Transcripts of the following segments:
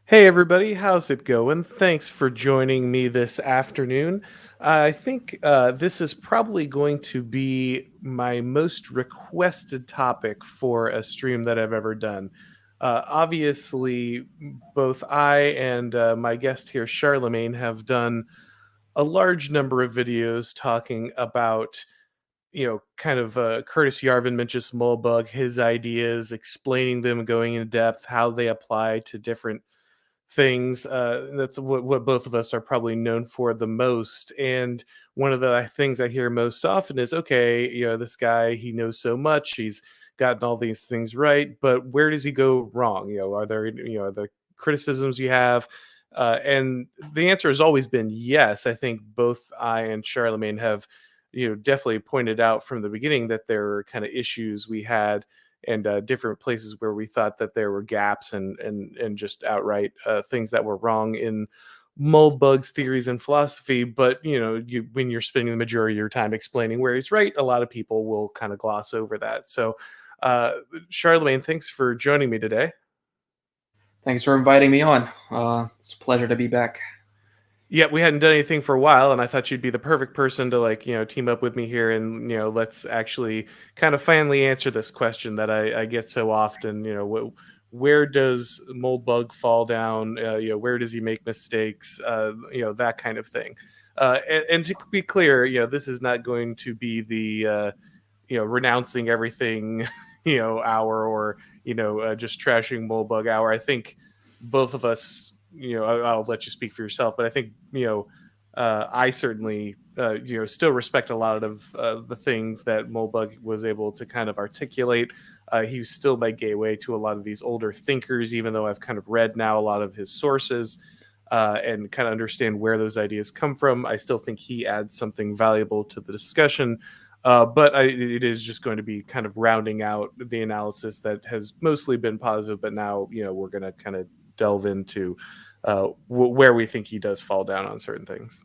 Hey everybody, how's it going? Thanks for joining me this afternoon. I think this is probably going to be my most requested topic for a stream that I've ever done. Obviously, both I and my guest here, Charlemagne, have done a large number of videos talking about, kind of Curtis Yarvin mentions Moldbug, his ideas, explaining them, going into depth, how they apply to different things. That's what both of us are probably known for the most. And one of the things I hear most often is, okay, this guy, he knows so much, he's gotten all these things right, but where does he go wrong? Are there, the criticisms you have? And the answer has always been yes. I think both I and Charlemagne have, definitely pointed out from the beginning that there were kind of issues we had and different places where we thought that there were gaps and just outright things that were wrong in Moldbug's theories and philosophy. But when you're spending the majority of your time explaining where he's right, a lot of people will kind of gloss over that. So, uh, Charlemagne, thanks for joining me today. Thanks for inviting me on. It's a pleasure to be back. Yeah, we hadn't done anything for a while, and I thought you'd be the perfect person to team up with me here, and let's actually kind of finally answer this question that I get so often. Where does Moldbug fall down? Where does he make mistakes? That kind of thing. And to be clear, this is not going to be the renouncing everything, hour, or just trashing Moldbug hour. I think both of us, I'll let you speak for yourself, but I think I certainly still respect a lot of the things that Moldbug was able to kind of articulate. He still my gateway to a lot of these older thinkers, even though I've kind of read now a lot of his sources. And kind of understand where those ideas come from. I still think he adds something valuable to the discussion, but it is just going to be kind of rounding out the analysis that has mostly been positive, but now we're going to kind of delve into where we think he does fall down on certain things.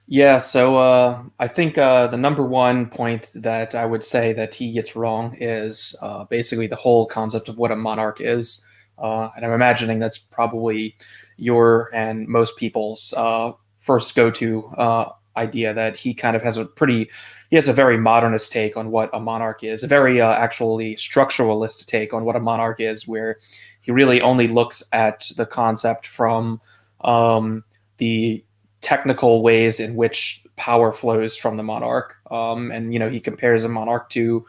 Yeah, so I think the number one point that I would say that he gets wrong is basically the whole concept of what a monarch is. And I'm imagining that's probably your and most people's first go to idea that he kind of has he has a very modernist take on what a monarch is, a very actually structuralist take on what a monarch is, where he really only looks at the concept from the technical ways in which power flows from the monarch. And he compares a monarch to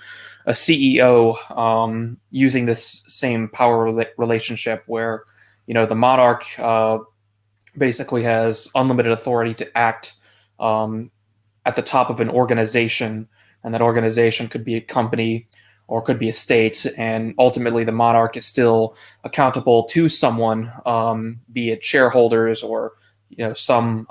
a CEO, using this same power relationship where the monarch basically has unlimited authority to act um, at the top of an organization, and that organization could be a company or could be a state, and ultimately the monarch is still accountable to someone, be it shareholders or some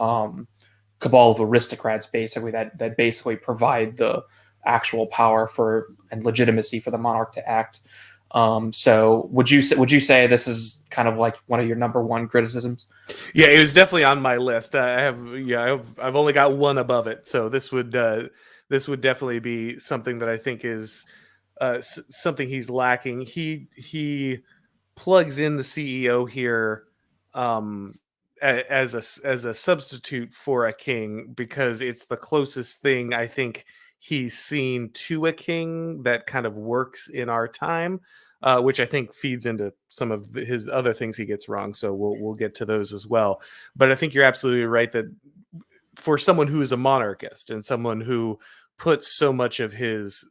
cabal of aristocrats, basically that basically provide the actual power for and legitimacy for the monarch to act. So would you say this is kind of like one of your number one criticisms? Yeah, it was definitely on my list. I have yeah, I've only got one above it, so this would definitely be something that I think is something he's lacking. He plugs in the CEO here, um, as a substitute for a king because it's the closest thing I think he's seen to a king that kind of works in our time, which I think feeds into some of his other things he gets wrong. So we'll get to those as well. But I think you're absolutely right that for someone who is a monarchist and someone who puts so much of his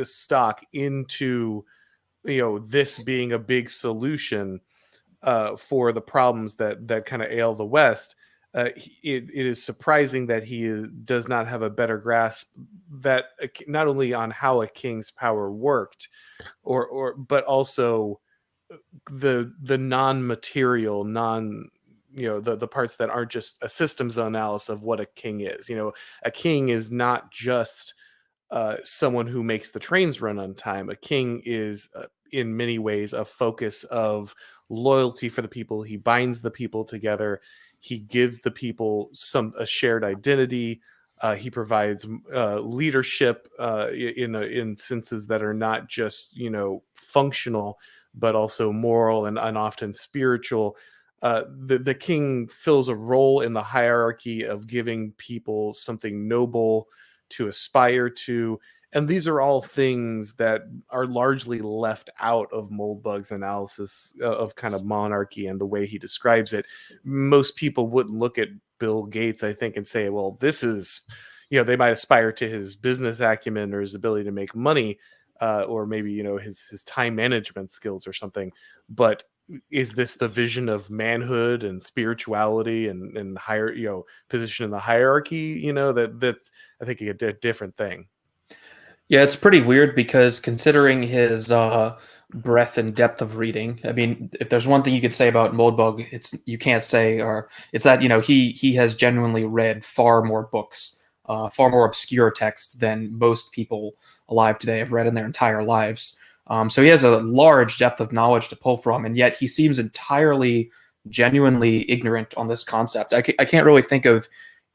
stock into this being a big solution for the problems that kind of ail the West. It is surprising that does not have a better grasp that not only on how a king's power worked, or but also the non-material, the parts that aren't just a systems analysis of what a king is. A king is not just someone who makes the trains run on time. A king is, in many ways, a focus of loyalty for the people. He binds the people together. He gives the people a shared identity. He provides leadership in instances that are not just functional, but also moral and often spiritual. The king fills a role in the hierarchy of giving people something noble to aspire to. And these are all things that are largely left out of Moldbug's analysis of kind of monarchy and the way he describes it. Most people wouldn't look at Bill Gates, I think, and say, well, this is, they might aspire to his business acumen or his ability to make money, or maybe, his time management skills or something. But is this the vision of manhood and spirituality and higher, position in the hierarchy? That's, I think, a different thing. Yeah, it's pretty weird because considering his breadth and depth of reading, I mean, if there's one thing you could say about Moldbug, it's that he has genuinely read far more books, far more obscure texts than most people alive today have read in their entire lives. So he has a large depth of knowledge to pull from, and yet he seems entirely, genuinely ignorant on this concept. I can't really think of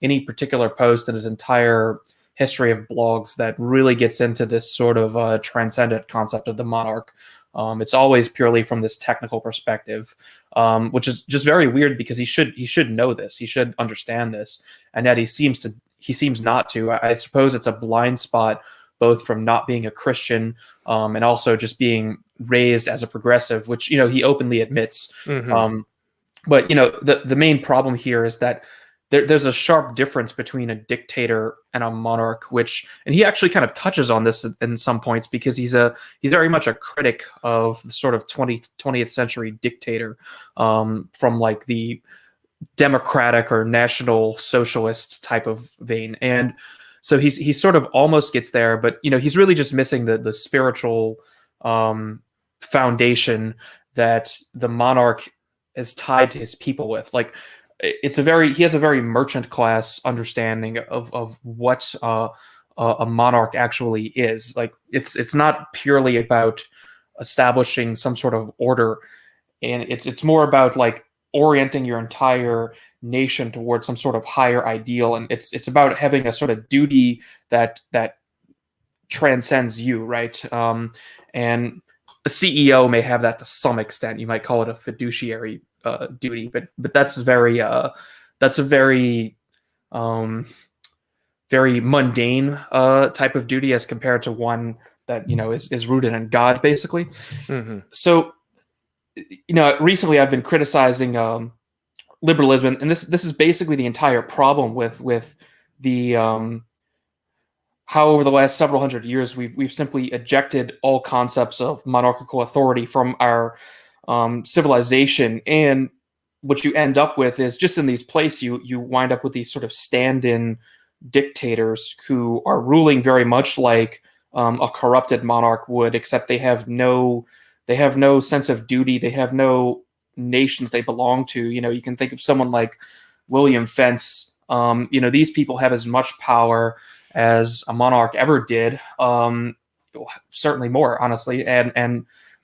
any particular post in his entire history of blogs that really gets into this sort of transcendent concept of the monarch. It's always purely from this technical perspective, which is just very weird because he should know this, he should understand this, and yet he seems not to. I suppose it's a blind spot, both from not being a Christian and also just being raised as a progressive, which he openly admits. Mm-hmm. But the main problem here is that there's a sharp difference between a dictator and a monarch, and he actually kind of touches on this in some points because he's very much a critic of the sort of 20th century dictator, from like the democratic or national socialist type of vein. And so he sort of almost gets there, but he's really just missing the spiritual foundation that the monarch is tied to his people with. Like, he has a very merchant class understanding of what a monarch actually is. Like, it's not purely about establishing some sort of order, and it's more about like orienting your entire nation towards some sort of higher ideal, and it's about having a sort of duty that transcends you, right? And a CEO may have that to some extent. You might call it a fiduciary duty, but that's a very very mundane type of duty as compared to one that is rooted in God, basically. Mm-hmm. So recently I've been criticizing liberalism, and this is basically the entire problem with the how over the last several hundred years we've simply ejected all concepts of monarchical authority from our civilization. And what you end up with is, just in these places, you wind up with these sort of stand-in dictators who are ruling very much like a corrupted monarch would, except they have no sense of duty. They have no nations they belong to. You can think of someone like William Fence. These people have as much power as a monarch ever did, certainly more, honestly,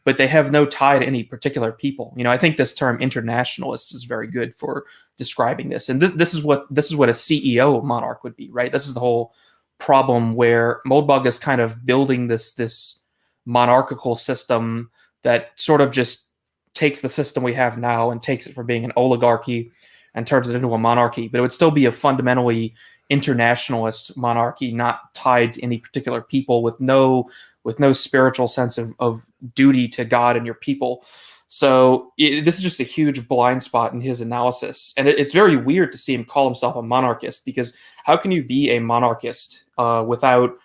but they have no tie to any particular people. I think this term internationalist is very good for describing this. And this is what a CEO monarch would be, right? This is the whole problem, where Moldbug is kind of building this monarchical system that sort of just takes the system we have now and takes it from being an oligarchy and turns it into a monarchy. But it would still be a fundamentally internationalist monarchy, not tied to any particular people, with no spiritual sense of duty to God and your people. So this is just a huge blind spot in his analysis. And it's very weird to see him call himself a monarchist, because how can you be a monarchist without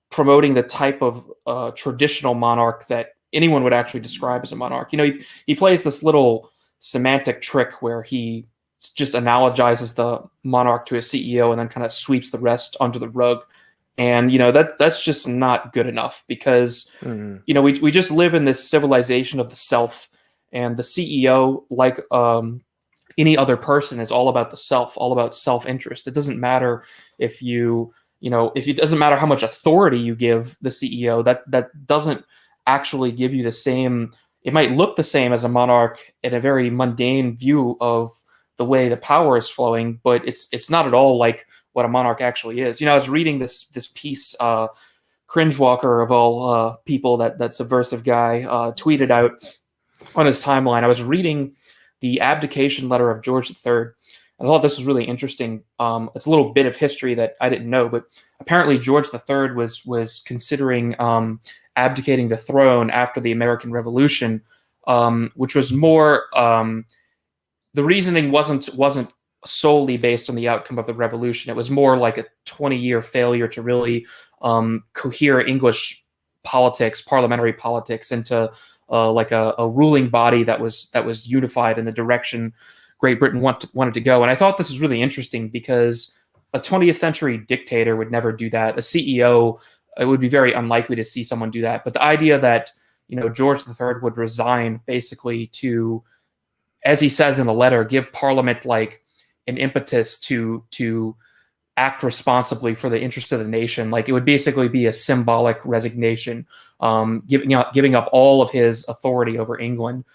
promoting the type of traditional monarch that anyone would actually describe as a monarch? He plays this little semantic trick where he just analogizes the monarch to a CEO and then kind of sweeps the rest under the rug. And that's just not good enough, because we just live in this civilization of the self, and the CEO, like any other person, is all about the self, all about self-interest. It doesn't matter if it doesn't matter how much authority you give the CEO. That doesn't actually give you the same. It might look the same as a monarch in a very mundane view of the way the power is flowing, but it's not at all like what a monarch actually is. I was reading this piece Cringewalker of all people, that subversive guy, tweeted out on his timeline. I was reading the abdication letter of George III. I thought this was really interesting. It's a little bit of history that I didn't know, but apparently George III was considering abdicating the throne after the American Revolution, which was more the reasoning wasn't solely based on the outcome of the revolution. It was more like a 20-year failure to really cohere English politics, parliamentary politics, into like a ruling body that was unified in the direction Great Britain wanted to go. And I thought this was really interesting because a 20th century dictator would never do that. A CEO, it would be very unlikely to see someone do that. But the idea that, George III would resign basically to, as he says in the letter, give Parliament like an impetus to act responsibly for the interest of the nation. Like, it would basically be a symbolic resignation, giving up all of his authority over England,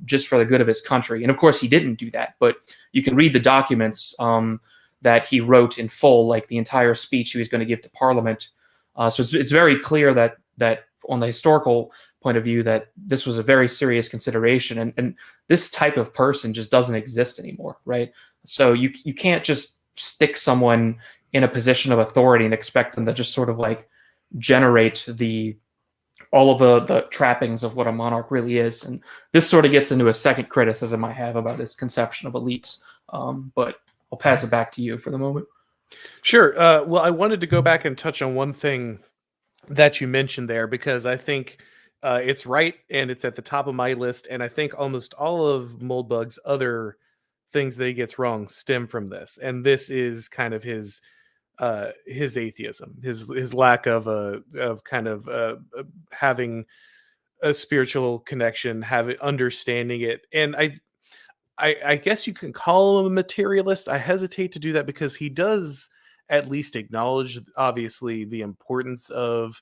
just for the good of his country. And of course, he didn't do that. But you can read the documents that he wrote in full, like the entire speech he was going to give to Parliament. So it's very clear that on the historical point of view, that this was a very serious consideration, and this type of person just doesn't exist anymore, right? So you can't just stick someone in a position of authority and expect them to just sort of like generate all of the trappings of what a monarch really is. And this sort of gets into a second criticism I have about his conception of elites. But I'll pass it back to you for the moment. Sure. Well, I wanted to go back and touch on one thing that you mentioned there, because I think it's right and it's at the top of my list. And I think almost all of Moldbug's other things that he gets wrong stem from this. And this is kind of his atheism, his lack of having a spiritual connection, understanding it. And I guess you can call him a materialist. I hesitate to do that because he does at least acknowledge, obviously, the importance of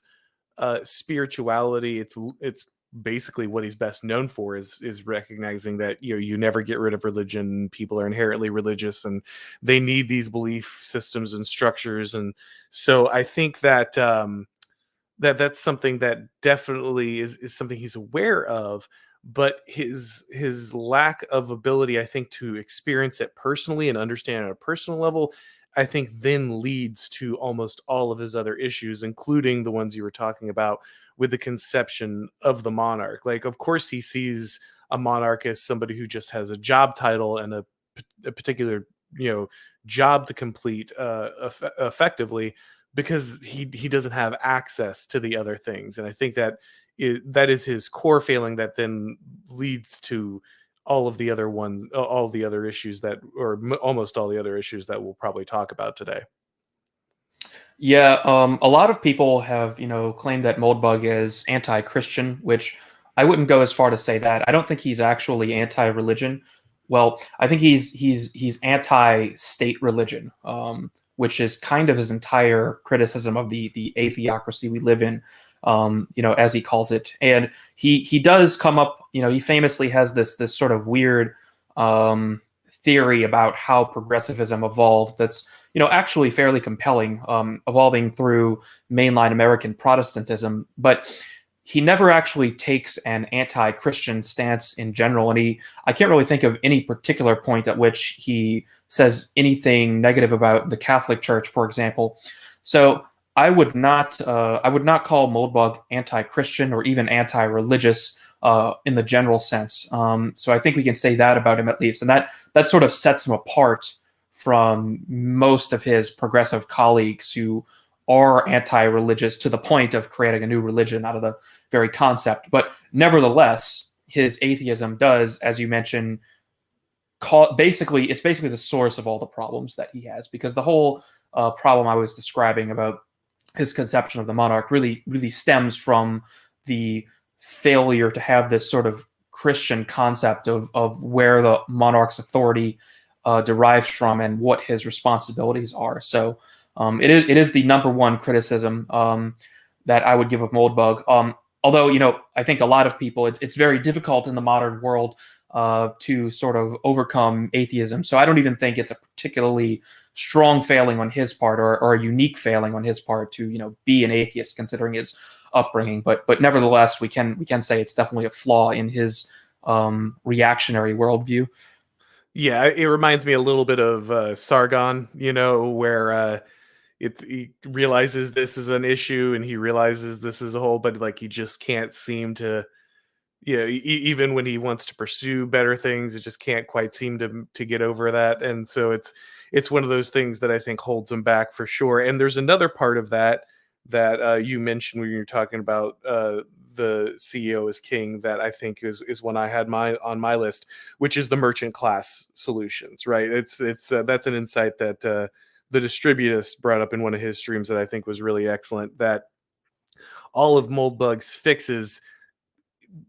spirituality. It's basically what he's best known for, is recognizing that you never get rid of religion. People are inherently religious and they need these belief systems and structures. And so I think that that's something that definitely is something he's aware of. But his lack of ability, I think, to experience it personally and understand at a personal level, I think then leads to almost all of his other issues, including the ones you were talking about with the conception of the monarch. Like, of course, he sees a monarch as somebody who just has a job title and a particular, job to complete effectively, because he doesn't have access to the other things. And I think that is his core failing that then leads to all of the other ones, all the other issues almost all the other issues that we'll probably talk about today. Yeah, a lot of people have, claimed that Moldbug is anti-Christian, which I wouldn't go as far to say that. I don't think he's actually anti-religion. Well, I think he's anti-state religion, which is kind of his entire criticism of the atheocracy we live in, as he calls it. And he does come up, he famously has this sort of weird theory about how progressivism evolved that's, actually fairly compelling, evolving through mainline American Protestantism. But he never actually takes an anti-Christian stance in general. And I can't really think of any particular point at which he says anything negative about the Catholic Church, for example. So I would not call Moldbug anti-Christian or even anti-religious in the general sense. So I think we can say that about him at least. And that sort of sets him apart from most of his progressive colleagues who are anti-religious to the point of creating a new religion out of the very concept. But nevertheless, his atheism does, as you mentioned, it's basically the source of all the problems that he has, because the whole problem I was describing about his conception of the monarch really stems from the failure to have this sort of Christian concept of where the monarch's authority derives from and what his responsibilities are. So it is the number one criticism that I would give of Moldbug. Although, I think a lot of people, it's very difficult in the modern world to sort of overcome atheism. So I don't even think it's a particularly strong failing on his part, or a unique failing on his part to be an atheist, considering his upbringing. But nevertheless, we can say it's definitely a flaw in his reactionary worldview. Yeah, it reminds me a little bit of Sargon, where he realizes this is an issue and he realizes this is a whole, but like he just can't seem to, even when he wants to pursue better things, it just can't quite seem to get over that. And so it's one of those things that I think holds him back for sure. And there's another part of that you mentioned when you're talking about the CEO is king, that I think is one I had on my list, which is the merchant class solutions. Right? It's that's an insight that the Distributist brought up in one of his streams that I think was really excellent. That all of Moldbug's fixes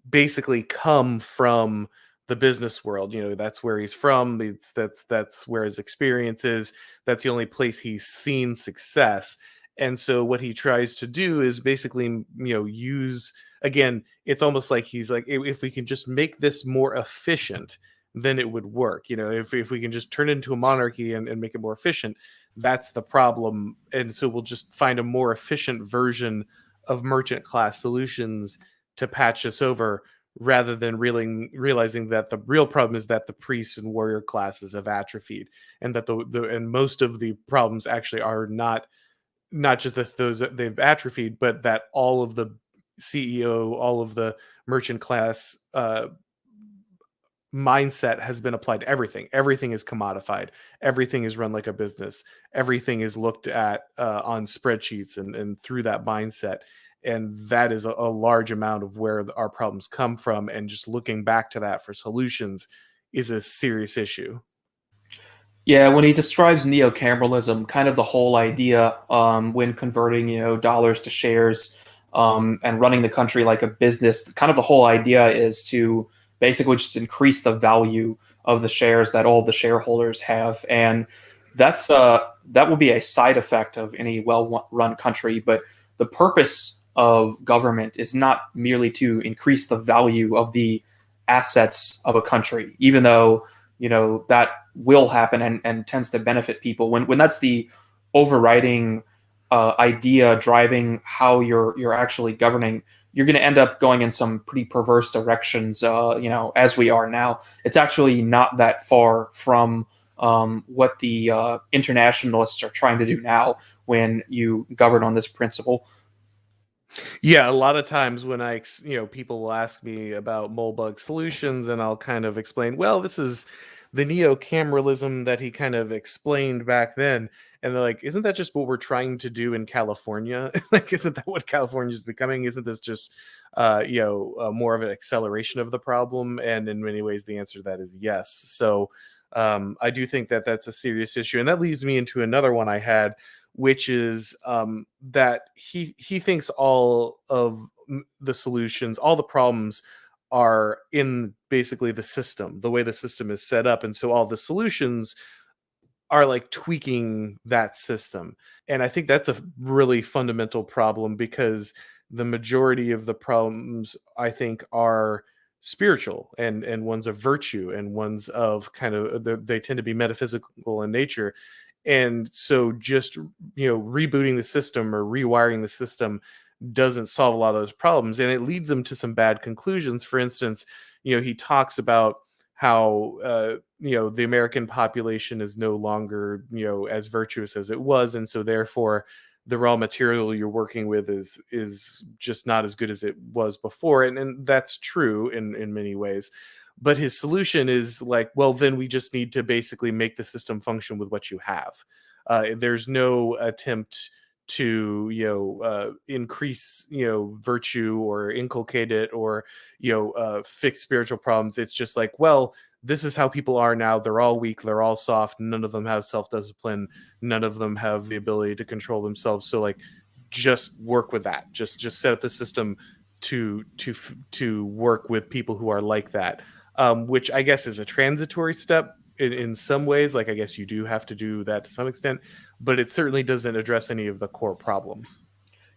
basically come from the business world. That's where he's from. That's where his experience is. That's the only place he's seen success. And so what he tries to do is basically, use, again, it's almost like he's like, if we can just make this more efficient, then it would work. If we can just turn it into a monarchy and make it more efficient, that's the problem. And so we'll just find a more efficient version of merchant class solutions to patch us over, rather than realizing that the real problem is that the priests and warrior classes have atrophied, and that and most of the problems actually are not just those that they've atrophied, but that all of the CEO, all of the merchant class mindset has been applied to everything. Everything is commodified. Everything is run like a business. Everything is looked at on spreadsheets and through that mindset. And that is a large amount of where our problems come from. And just looking back to that for solutions is a serious issue. Yeah, when he describes neo-cameralism, kind of the whole idea when converting, dollars to shares and running the country like a business, kind of the whole idea is to basically just increase the value of the shares that all the shareholders have, and that will be a side effect of any well-run country. But the purpose of government is not merely to increase the value of the assets of a country, even though that will happen and tends to benefit people. When that's the overriding idea driving how you're actually governing, you're going to end up going in some pretty perverse directions. As we are now, it's actually not that far from what the internationalists are trying to do now when you govern on this principle. Yeah, a lot of times when people will ask me about Moldbug solutions, and I'll kind of explain, well, this is the neo-cameralism that he kind of explained back then. And they're like, isn't that just what we're trying to do in California? Like, isn't that what California is becoming? Isn't this just, more of an acceleration of the problem? And in many ways, the answer to that is yes. So I do think that that's a serious issue. And that leads me into another one I had, which is that he thinks all of the solutions, all the problems are in basically the system, the way the system is set up. And so all the solutions are like tweaking that system. And I think that's a really fundamental problem, because the majority of the problems, I think, are spiritual and ones of virtue and ones of kind of, they tend to be metaphysical in nature. And so just rebooting the system or rewiring the system doesn't solve a lot of those problems, and it leads them to some bad conclusions. For instance, he talks about how the American population is no longer as virtuous as it was, and so therefore the raw material you're working with is just not as good as it was before. And that's true in many ways. But his solution is like, well, then we just need to basically make the system function with what you have. There's no attempt to increase virtue or inculcate it or fix spiritual problems. It's just like, well, this is how people are now. They're all weak, they're all soft, none of them have self-discipline, none of them have the ability to control themselves. So like, just work with that. Just set up the system to work with people who are like that, which I guess is a transitory step in some ways. Like, I guess you do have to do that to some extent, but it certainly doesn't address any of the core problems.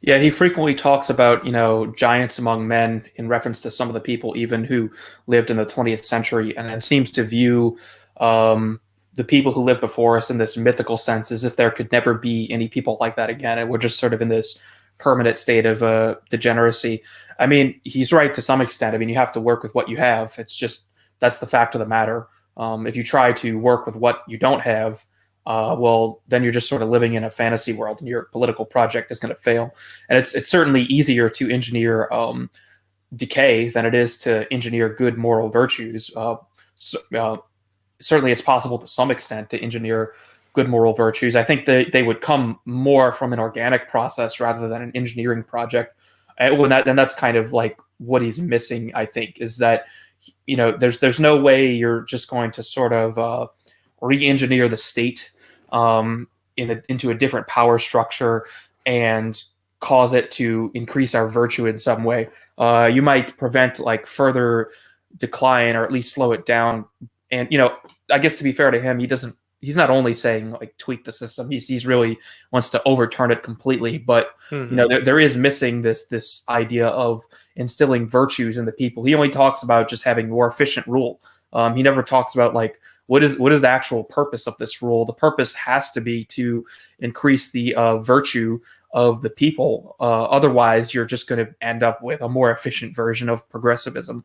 Yeah, he frequently talks about, giants among men in reference to some of the people even who lived in the 20th century, and then seems to view the people who lived before us in this mythical sense, as if there could never be any people like that again, and we're just sort of in this permanent state of degeneracy. I mean, he's right to some extent. I mean, you have to work with what you have. It's just that's the fact of the matter. If you try to work with what you don't have, well, then you're just sort of living in a fantasy world, and your political project is going to fail. And it's certainly easier to engineer decay than it is to engineer good moral virtues. Certainly, it's possible to some extent to engineer good moral virtues. I think they would come more from an organic process rather than an engineering project. And that's kind of like what he's missing. I think is that there's no way you're just going to sort of re-engineer the state into a different power structure and cause it to increase our virtue in some way. You might prevent like further decline or at least slow it down. And I guess to be fair to him, he's not only saying like tweak the system, he's really wants to overturn it completely. But there is missing this idea of instilling virtues in the people. He only talks about just having more efficient rule. He never talks about like what is the actual purpose of this rule. The purpose has to be to increase the virtue of the people. Otherwise, you're just going to end up with a more efficient version of progressivism.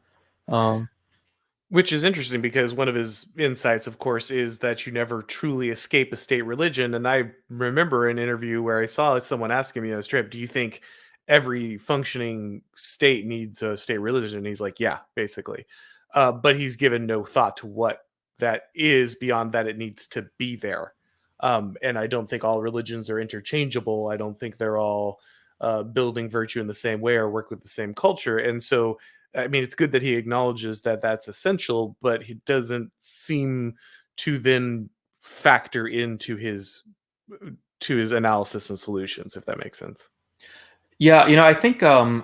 Which is interesting because one of his insights, of course, is that you never truly escape a state religion. And I remember an interview where I saw someone asking me, straight, do you think every functioning state needs a state religion? And he's like, yeah, basically. But he's given no thought to what that is beyond that it needs to be there. And I don't think all religions are interchangeable. I don't think they're all building virtue in the same way or work with the same culture. And so I mean, it's good that he acknowledges that that's essential, but he doesn't seem to then factor into his analysis and solutions, if that makes sense. Yeah, I think I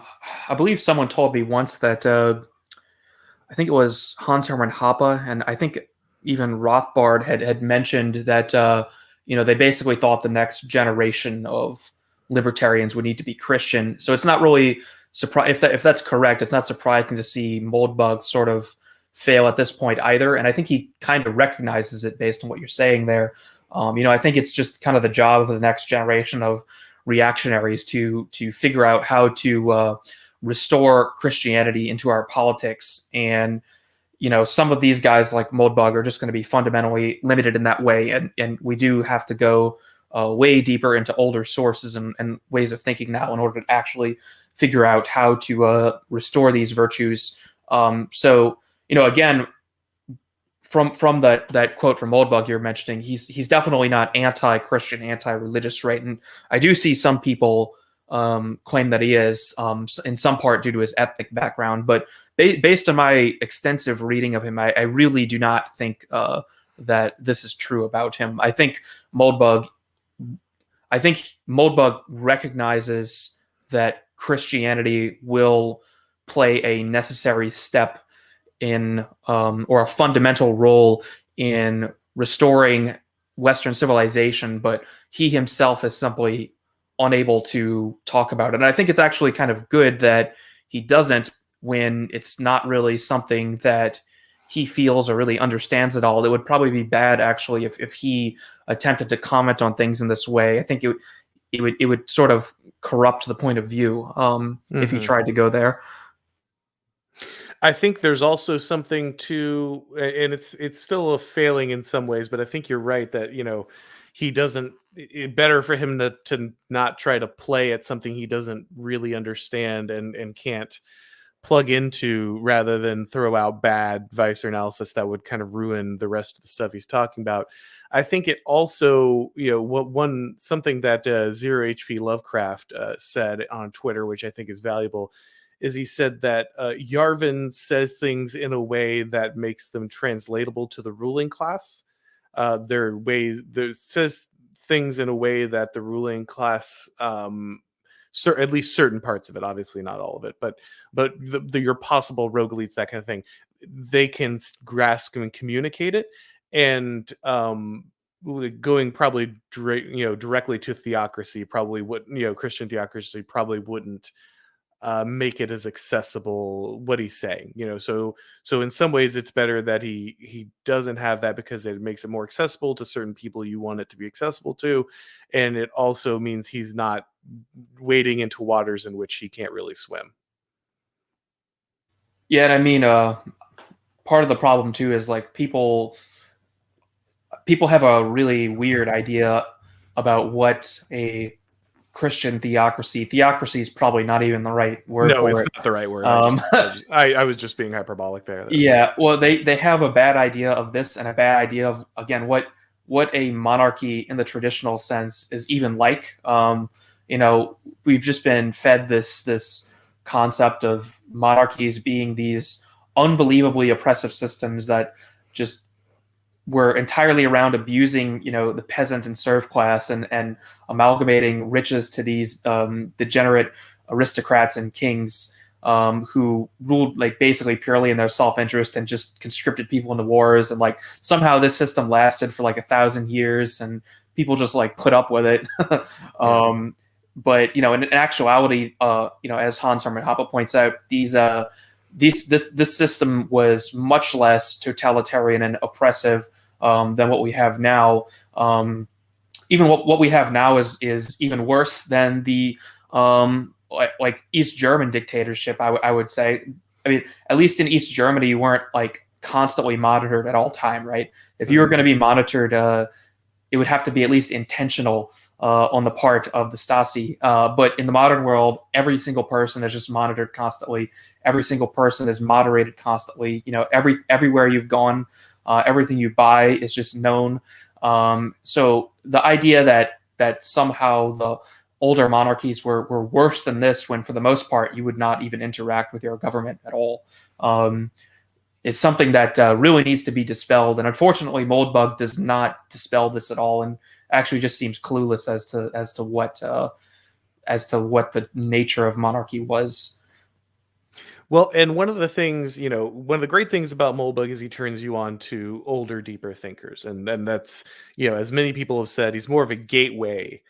believe someone told me once that I think it was Hans Hermann Hoppe, and I think even Rothbard had mentioned that they basically thought the next generation of libertarians would need to be Christian. So it's not really if that's correct, it's not surprising to see Moldbug sort of fail at this point either. And I think he kind of recognizes it based on what you're saying there. I think it's just kind of the job of the next generation of reactionaries to figure out how to restore Christianity into our politics. And some of these guys like Moldbug are just going to be fundamentally limited in that way. And we do have to go way deeper into older sources and ways of thinking now in order to actually figure out how to restore these virtues. So again, from that quote from Moldbug you're mentioning, he's definitely not anti-Christian, anti-religious, right? And I do see some people claim that he is, in some part due to his ethnic background. But based on my extensive reading of him, I really do not think that this is true about him. I think Moldbug recognizes that Christianity will play a necessary step in, or a fundamental role in restoring Western civilization, but he himself is simply unable to talk about it. And I think it's actually kind of good that he doesn't, when it's not really something that he feels or really understands at all. It would probably be bad, actually, if he attempted to comment on things in this way. I think it would sort of corrupt the point of view if he tried to go there. I think there's also something to, and it's still a failing in some ways, but I think you're right that he doesn't. It better for him to not try to play at something he doesn't really understand and can't plug into, rather than throw out bad advice or analysis that would kind of ruin the rest of the stuff he's talking about. I think it also, something that Zero HP Lovecraft said on Twitter, which I think is valuable, is he said that Yarvin says things in a way that makes them translatable to the ruling class. There says things in a way that the ruling class, at least certain parts of it, obviously not all of it, but your possible rogue elites, that kind of thing, they can grasp and communicate it. And going probably directly to theocracy probably would, Christian theocracy probably wouldn't make it as accessible what he's saying. So in some ways it's better that he doesn't have that, because it makes it more accessible to certain people you want it to be accessible to, and it also means he's not wading into waters in which he can't really swim. Yeah, and I mean, part of the problem too is like people have a really weird idea about what a Christian theocracy is probably not even the right word No, for it's it. not the right word. Um, I was just being hyperbolic there. yeah, well, they have a bad idea of this and a bad idea of, again, what a monarchy in the traditional sense is even like. You know, we've just been fed this concept of monarchies being these unbelievably oppressive systems that just were entirely around abusing, the peasant and serf class, and amalgamating riches to these degenerate aristocrats and kings, who ruled like basically purely in their self-interest and just conscripted people into wars. And like somehow this system lasted for like 1,000 years, and people just like put up with it. Yeah. But in actuality, as Hans Hermann Hoppe points out, this system was much less totalitarian and oppressive than what we have now. Even what we have now is even worse than the like East German dictatorship. I would say. I mean, at least in East Germany, you weren't like constantly monitored at all time, right? If you were going to be monitored, it would have to be at least intentional on the part of the Stasi. But in the modern world, every single person is just monitored constantly. Every single person is moderated constantly. Everywhere you've gone, everything you buy is just known. So the idea that somehow the older monarchies were worse than this, when for the most part you would not even interact with your government at all, is something that really needs to be dispelled. And unfortunately, Moldbug does not dispel this at all, and actually just seems clueless as to what the nature of monarchy was. Well, and one of the things, one of the great things about Moldbug is he turns you on to older, deeper thinkers. And then that's, as many people have said, he's more of a gateway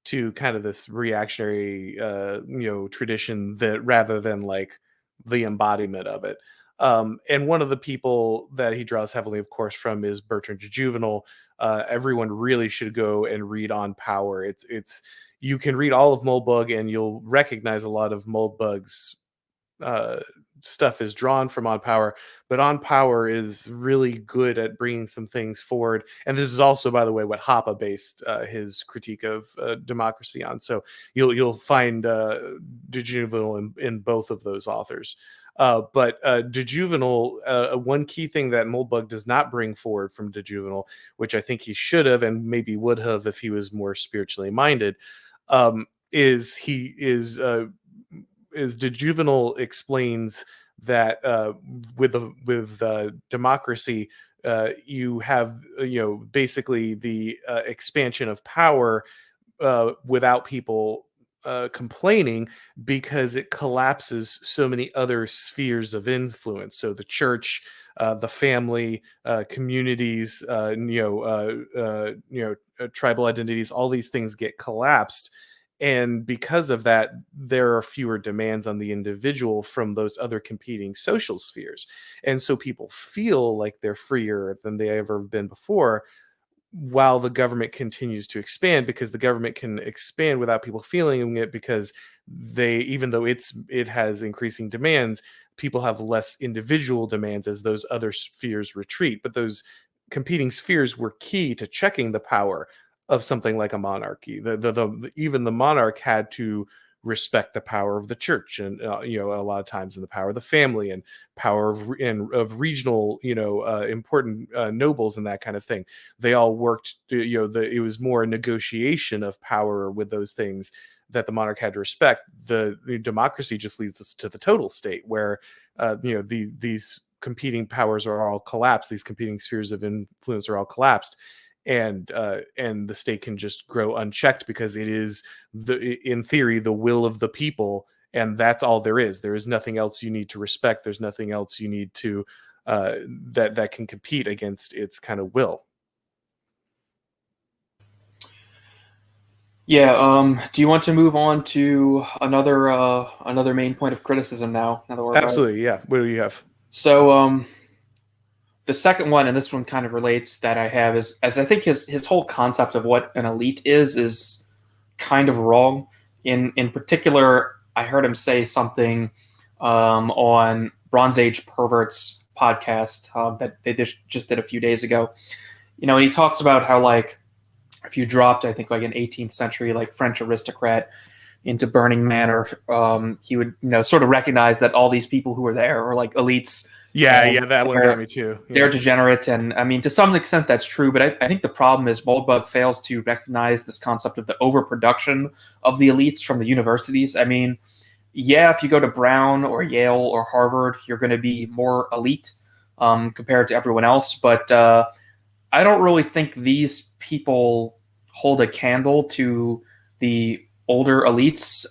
to kind of this reactionary, tradition, that rather than like the embodiment of it. And one of the people that he draws heavily, of course, from is Bertrand de Juvenal. Everyone really should go and read On Power. You can read all of Moldbug and you'll recognize a lot of Moldbug's uh, stuff is drawn from On Power, but On Power is really good at bringing some things forward. And this is also, by the way, what Hoppe based his critique of democracy on. So you'll find De Juvenal in both of those authors. But De Juvenal, one key thing that Moldbug does not bring forward from De Juvenal, which I think he should have and maybe would have if he was more spiritually minded, is De Juvenal explains that with democracy, you have basically the expansion of power without people complaining, because it collapses so many other spheres of influence. So the church, the family, communities, tribal identities, all these things get collapsed. And because of that, there are fewer demands on the individual from those other competing social spheres. And so people feel like they're freer than they ever been before, while the government continues to expand, because the government can expand without people feeling it, because even though it has increasing demands, people have less individual demands as those other spheres retreat. But those competing spheres were key to checking the power of something like a monarchy. Even the monarch had to respect the power of the church, and a lot of times in the power of the family, and power of regional, important nobles and that kind of thing. They all worked. It was more a negotiation of power with those things that the monarch had to respect. The democracy just leads us to the total state, where these competing powers are all collapsed. These competing spheres of influence are all collapsed, and the state can just grow unchecked, because it is in theory the will of the people, and that's all there is. There is nothing else you need to respect. There's nothing else you need to that can compete against its kind of will. Yeah. Do you want to move on to another main point of criticism now? Now that we're about it. Absolutely, yeah. What do you have? So the second one, and this one kind of relates that I have is as I think his whole concept of what an elite is kind of wrong. In particular, I heard him say something on Bronze Age Perverts podcast that they just did a few days ago. And he talks about how like if you dropped, I think like an 18th century like French aristocrat into Burning Manor, he would sort of recognize that all these people who were there are like elites. Yeah, And yeah, that one got me too. they're Yeah. degenerate, and I mean, to some extent, that's true. But I think the problem is Moldbug fails to recognize this concept of the overproduction of the elites from the universities. I mean, yeah, if you go to Brown or Yale or Harvard, you're going to be more elite compared to everyone else. But I don't really think these people hold a candle to the older elites.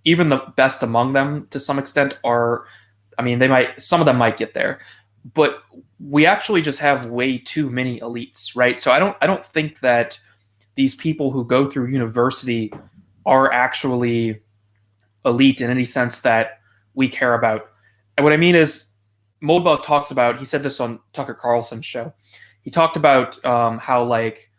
Even the best among them, to some extent, are. I mean, some of them might get there, but we actually just have way too many elites, right? So I don't think that these people who go through university are actually elite in any sense that we care about. And what I mean is, Moldbug talks about. He said this on Tucker Carlson's show. He talked about how like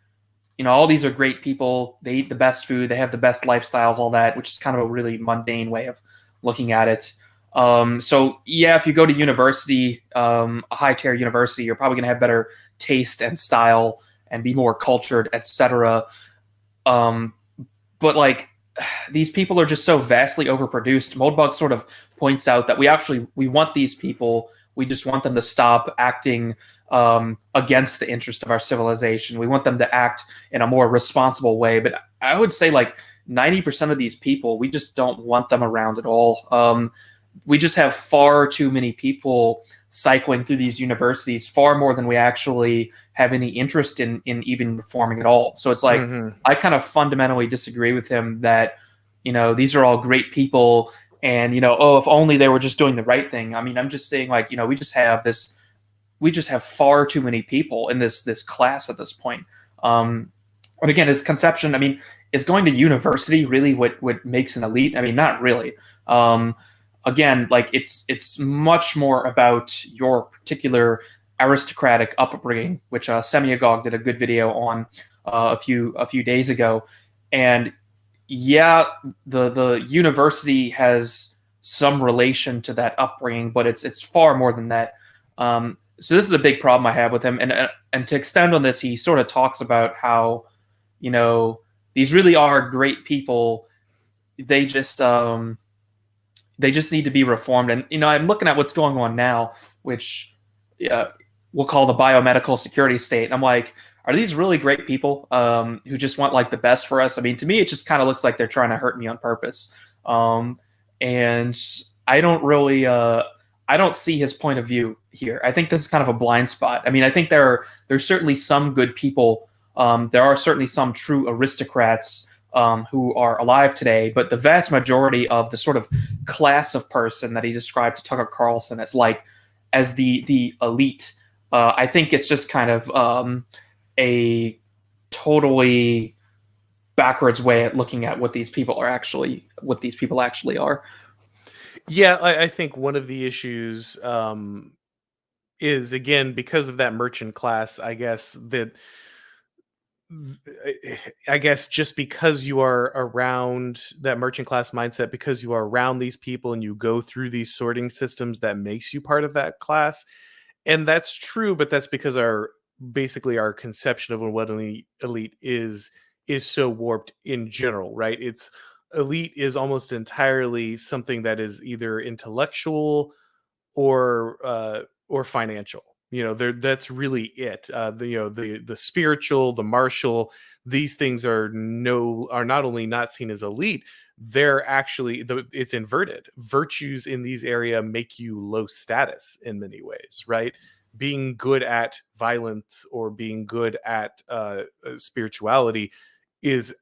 all these are great people. They eat the best food. They have the best lifestyles, all that, which is kind of a really mundane way of looking at it. So yeah, if you go to university, a high tier university, you're probably going to have better taste and style and be more cultured, etc. Um, but like these people are just so vastly overproduced. Moldbug sort of points out that we want these people. We just want them to stop acting against the interest of our civilization. We want them to act in a more responsible way. But I would say like 90% of these people, we just don't want them around at all. We just have far too many people cycling through these universities, far more than we actually have any interest in even reforming at all. So it's like Mm-hmm. I kind of fundamentally disagree with him that these are all great people, and oh, if only they were just doing the right thing. I mean, I'm just saying like we just have far too many people in this class at this point. And again, his conception, I mean, is going to university really what makes an elite? I mean, not really. Again, like it's much more about your particular aristocratic upbringing, which Semiagog did a good video on a few days ago. And yeah, the university has some relation to that upbringing, but it's far more than that. So this is a big problem I have with him. And to extend on this, he sort of talks about how these really are great people. They just need to be reformed. And I'm looking at what's going on now, which we'll call the biomedical security state. And I'm like, are these really great people who just want like the best for us? I mean, to me, it just kind of looks like they're trying to hurt me on purpose. And I don't really, I don't see his point of view here. I think this is kind of a blind spot. I mean, I think there's certainly some good people. There are certainly some true aristocrats who are alive today, but the vast majority of the sort of class of person that he described to Tucker Carlson as the elite, I think it's just kind of a totally backwards way at looking at what these people actually are. Yeah, I think one of the issues is again because of that merchant class. I guess just because you are around that merchant class mindset, because you are around these people and you go through these sorting systems, that makes you part of that class. And that's true, but that's because our conception of what an elite is so warped in general, right? It's elite is almost entirely something that is either intellectual or financial. There that's really it. The spiritual, the martial, these things are not only not seen as elite, they're actually it's inverted. Virtues in these area make you low status in many ways, right? Being good at violence or being good at spirituality is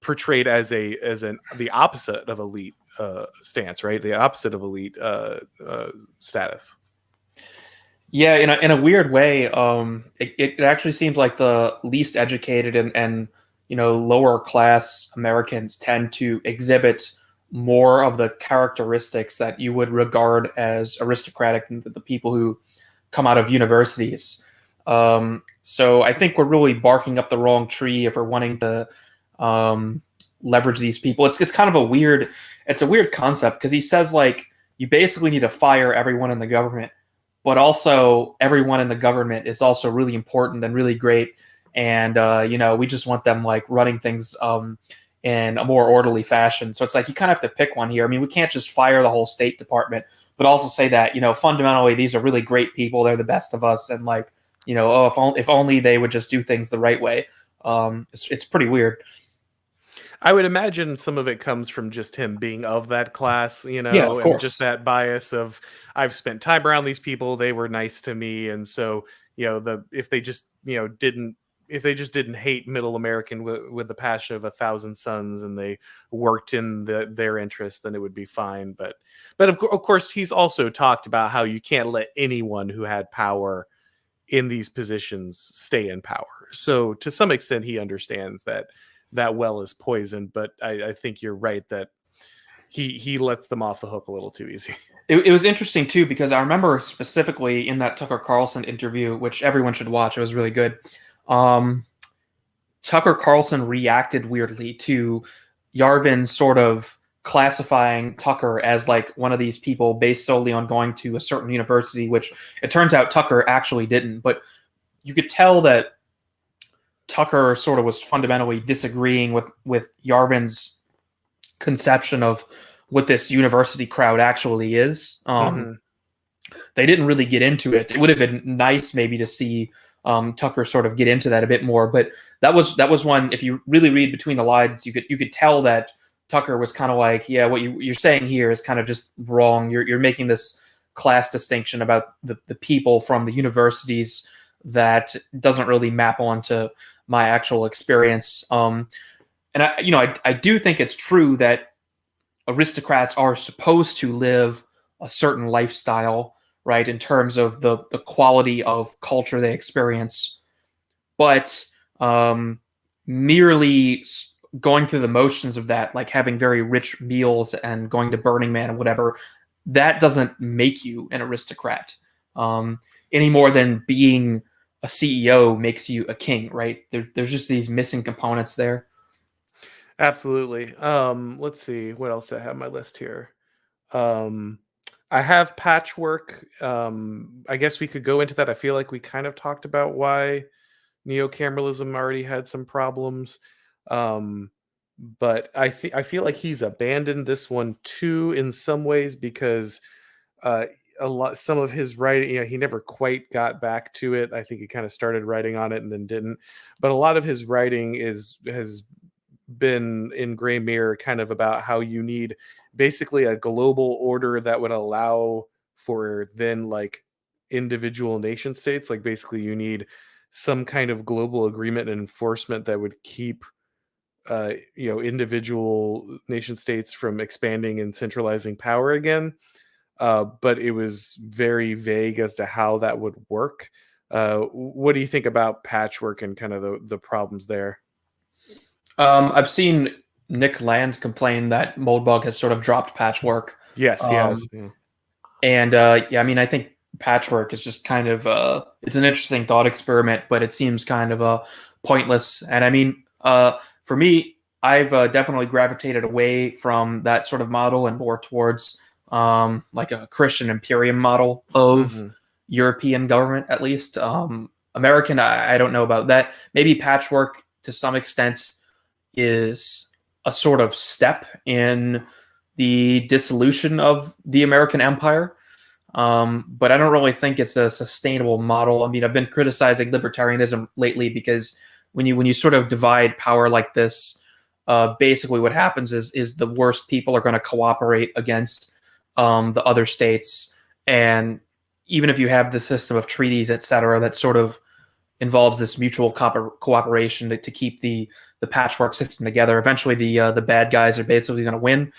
portrayed as the opposite of elite stance, right? The opposite of elite status. Yeah, in a weird way, it actually seems like the least educated and lower class Americans tend to exhibit more of the characteristics that you would regard as aristocratic than the people who come out of universities. So I think we're really barking up the wrong tree if we're wanting to leverage these people. It's kind of a weird concept, because he says, like, you basically need to fire everyone in the government, but also everyone in the government is also really important and really great. And, we just want them, like, running things in a more orderly fashion. So it's like you kind of have to pick one here. I mean, we can't just fire the whole State Department, but also say that, fundamentally, these are really great people. They're the best of us. And, like, if only they would just do things the right way. It's pretty weird. I would imagine some of it comes from just him being of that class, Yeah, of and just course. that bias of, I've spent time around these people, they were nice to me, and so if they just didn't hate Middle American with the passion of 1,000 suns, and they worked in their interest, then it would be fine. But of course, he's also talked about how you can't let anyone who had power in these positions stay in power. So to some extent, he understands that well is poisoned, but I think you're right that he lets them off the hook a little too easy. It was interesting too, because I remember specifically in that Tucker Carlson interview, which everyone should watch. It was really good. Tucker Carlson reacted weirdly to Yarvin sort of classifying Tucker as, like, one of these people based solely on going to a certain university, which it turns out Tucker actually didn't. But you could tell that Tucker sort of was fundamentally disagreeing with Yarvin's conception of what this university crowd actually is. They didn't really get into it. It would have been nice maybe to see Tucker sort of get into that a bit more, but that was one. If you really read between the lines, you could tell that Tucker was kind of like, yeah, what you're saying here is kind of just wrong. You're making this class distinction about the people from the universities that doesn't really map onto my actual experience. And I do think it's true that aristocrats are supposed to live a certain lifestyle, right, in terms of the quality of culture they experience. But merely going through the motions of that, like having very rich meals and going to Burning Man and whatever, that doesn't make you an aristocrat any more than being a CEO makes you a king, right? There's just these missing components there. Absolutely. Let's see what else I have on my list here. I have patchwork. I guess we could go into that. I feel like we kind of talked about why neocameralism already had some problems. But I feel like he's abandoned this one too in some ways, because some of his writing, he never quite got back to it. I think he kind of started writing on it and then didn't. But a lot of his writing has been in gray mirror, kind of about how you need basically a global order that would allow for then, like, individual nation states. Like, basically you need some kind of global agreement and enforcement that would keep individual nation states from expanding and centralizing power again. But it was very vague as to how that would work. What do you think about patchwork and kind of the problems there? I've seen Nick Land complain that Moldbug has sort of dropped patchwork. Yes, he has. Yeah. And I mean, I think patchwork is just kind of it's an interesting thought experiment, but it seems kind of pointless. And I mean, for me, I've definitely gravitated away from that sort of model and more towards like a Christian imperium model of European government, at least. American, I don't know about that. Maybe patchwork to some extent is a sort of step in the dissolution of the American empire. But I don't really think it's a sustainable model. I mean, I've been criticizing libertarianism lately because when you sort of divide power like this, basically what happens is the worst people are going to cooperate against the other states. And even if you have the system of treaties, et cetera, that sort of involves this mutual cooperation to keep the patchwork system together, eventually the bad guys are basically going to win.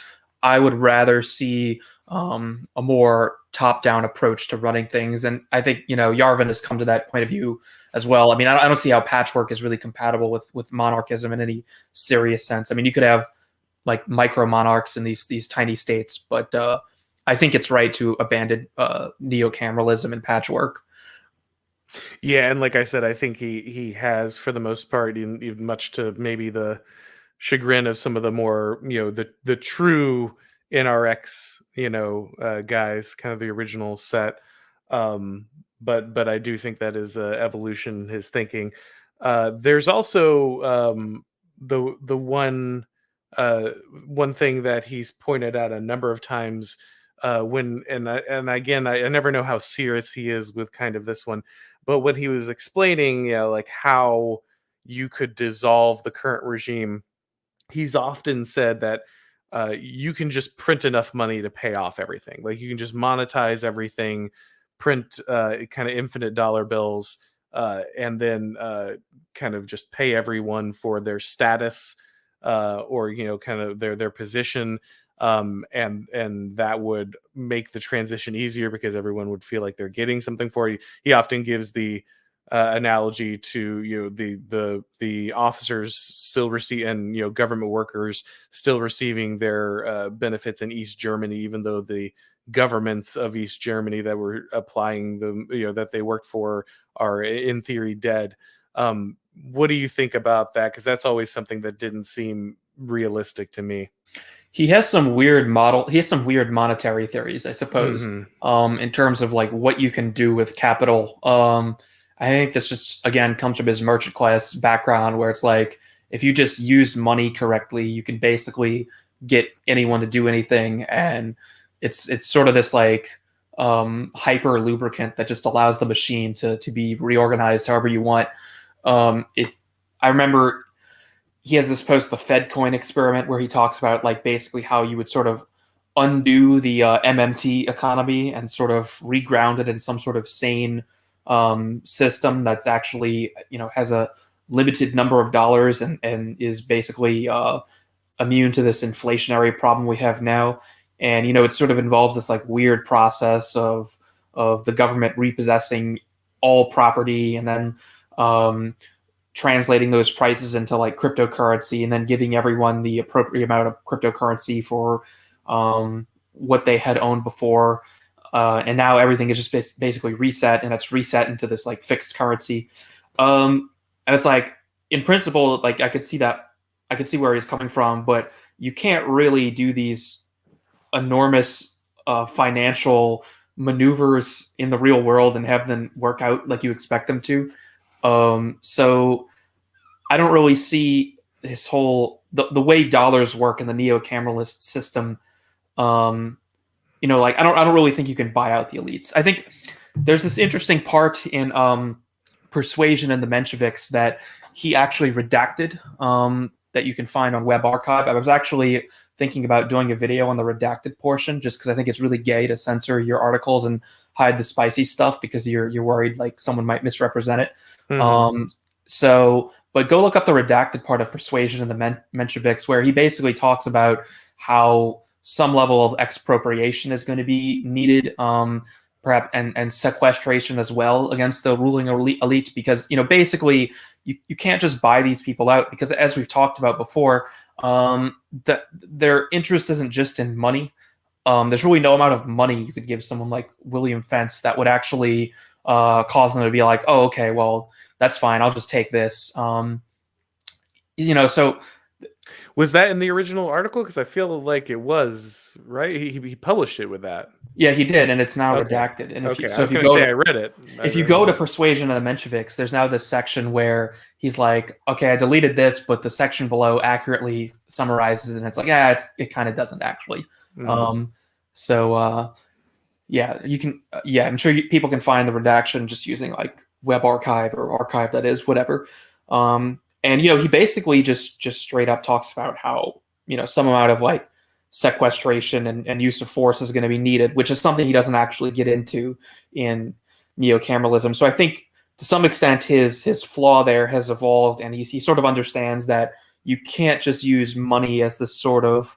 I would rather see a more top-down approach to running things. And I think, Yarvin has come to that point of view as well. I mean, I don't see how patchwork is really compatible with monarchism in any serious sense. I mean, you could have like micro monarchs in these tiny states, but I think it's right to abandon neo-cameralism and patchwork. Yeah, and like I said, I think he has, for the most part, even much to maybe the chagrin of some of the more, the true NRX, guys, kind of the original set. Um, but I do think that is evolution, his thinking. There's also the one thing that he's pointed out a number of times, when and again, I never know how serious he is with kind of this one, but when he was explaining, like how you could dissolve the current regime, he's often said that you can just print enough money to pay off everything. Like you can just monetize everything, print kind of infinite dollar bills, and then kind of just pay everyone for their status, or kind of their position, and that would make the transition easier because everyone would feel like they're getting something for you. He often gives the analogy to the officers still receive, and government workers still receiving their benefits in East Germany, even though the governments of East Germany that were applying them, that they worked for, are in theory dead. What do you think about that? Because that's always something that didn't seem realistic to me. He has some weird monetary theories, I suppose, in terms of like what you can do with capital. I think this just, again, comes from his merchant class background, where it's like, if you just use money correctly, you can basically get anyone to do anything. And it's sort of this like hyper lubricant that just allows the machine to be reorganized however you want. I remember he has this post, the Fed coin experiment, where he talks about like basically how you would sort of undo the MMT economy and sort of reground it in some sort of sane system that's actually, has a limited number of dollars and is basically immune to this inflationary problem we have now. And, it sort of involves this like weird process of the government repossessing all property and then translating those prices into like cryptocurrency and then giving everyone the appropriate amount of cryptocurrency for what they had owned before. And now everything is just basically reset, and it's reset into this like fixed currency. And it's like, in principle, like I could see where he's coming from, but you can't really do these enormous financial maneuvers in the real world and have them work out like you expect them to. So I don't really see this whole the way dollars work in the neo-cameralist system. Like I don't really think you can buy out the elites. I think there's this interesting part in Persuasion and the Mensheviks that he actually redacted, that you can find on Web Archive. I was actually thinking about doing a video on the redacted portion, just because I think it's really gay to censor your articles and hide the spicy stuff because you're worried like someone might misrepresent it. But go look up the redacted part of Persuasion and the Mensheviks, where he basically talks about how some level of expropriation is going to be needed, perhaps, and sequestration as well against the ruling elite, because basically you can't just buy these people out, because as we've talked about before, their interest isn't just in money. There's really no amount of money you could give someone like William Fence that would actually cause them to be like, oh, okay, well, that's fine, I'll just take this. So was that in the original article? Because I feel like it was, right? He published it with that. Yeah, he did, and it's now redacted. And I was going to say I read it. If you go to Persuasion of the Mensheviks, there's now this section where he's like, okay, I deleted this, but the section below accurately summarizes it, and it's like, yeah, it kind of doesn't actually. Yeah, you can. Yeah, I'm sure people can find the redaction just using like Web Archive or Archive, that is, whatever. And he basically just straight up talks about how some amount of like sequestration and use of force is going to be needed, which is something he doesn't actually get into in neo-cameralism. So I think to some extent his flaw there has evolved, and he sort of understands that you can't just use money as this sort of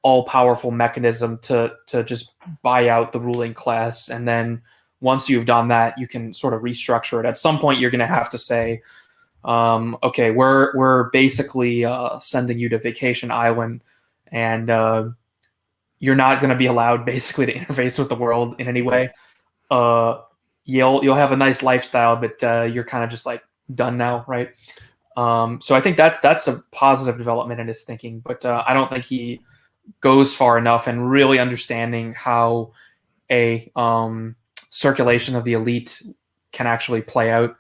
all-powerful mechanism to just buy out the ruling class, and then once you've done that, you can sort of restructure it. At some point, you're going to have to say, okay, we're basically sending you to Vacation Island, and you're not going to be allowed basically to interface with the world in any way. You'll have a nice lifestyle, but you're kind of just like done now, right? So I think that's a positive development in his thinking, but I don't think he goes far enough in really understanding how a circulation of the elite can actually play out.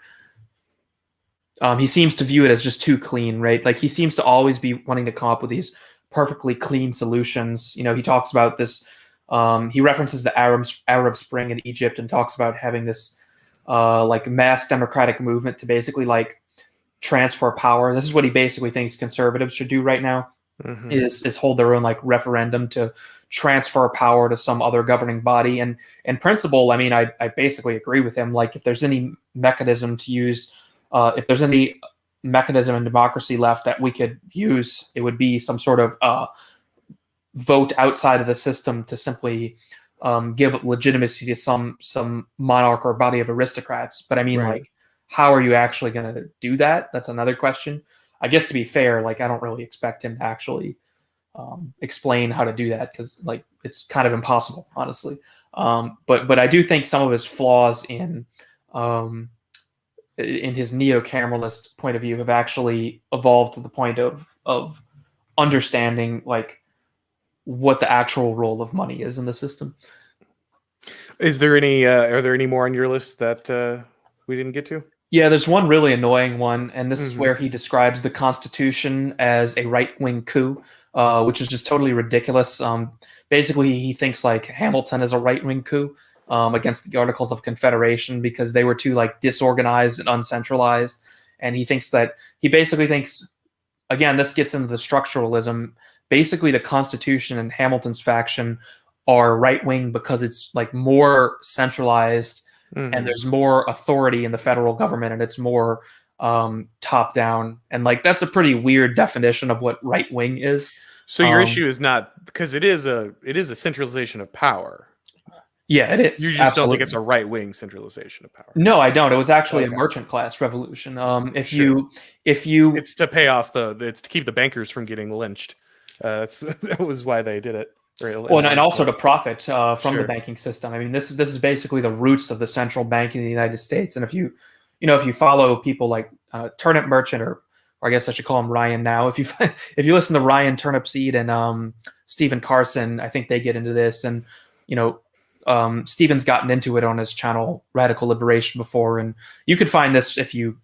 He seems to view it as just too clean, right? Like he seems to always be wanting to come up with these perfectly clean solutions. You know, he talks about this. He references the Arab Spring in Egypt and talks about having this like mass democratic movement to basically like transfer power. This is what he basically thinks conservatives should do right now. Mm-hmm. is hold their own like referendum to transfer power to some other governing body. And in principle, I mean, I basically agree with him. Like if there's any mechanism to use, if there's any mechanism in democracy left that we could use, it would be some sort of vote outside of the system to simply give legitimacy to some monarch or body of aristocrats. But I mean, right. Like, how are you actually going to do that? That's another question. I guess to be fair, like I don't really expect him to actually explain how to do that because like it's kind of impossible, honestly. But I do think some of his flaws in his neo-cameralist point of view have actually evolved to the point of understanding like what the actual role of money is in the system. Is there any? Are there any more on your list that we didn't get to? Yeah, there's one really annoying one, and this is where he describes the Constitution as a right-wing coup, which is just totally ridiculous. Basically, he thinks like Hamilton is a right-wing coup against the Articles of Confederation because they were too like disorganized and uncentralized, and he basically thinks, again, this gets into the structuralism. Basically, the Constitution and Hamilton's faction are right-wing because it's like more centralized. Mm-hmm. And there's more authority in the federal government, and it's more top down. And like that's a pretty weird definition of what right wing is. So your issue is not because it is a centralization of power. Yeah, it is. You just absolutely don't think it's a right wing centralization of power. No, I don't. It was actually a merchant class revolution. If you it's to pay off it's to keep the bankers from getting lynched. That was why they did it. Well, and also to profit from the banking system. I mean, this is basically the roots of the central bank in the United States. And if you follow people like Turnip Merchant, or I guess I should call him Ryan now. If you listen to Ryan Turnipseed and Stephen Carson, I think they get into this. And Stephen's gotten into it on his channel Radical Liberation before, and you could find this if you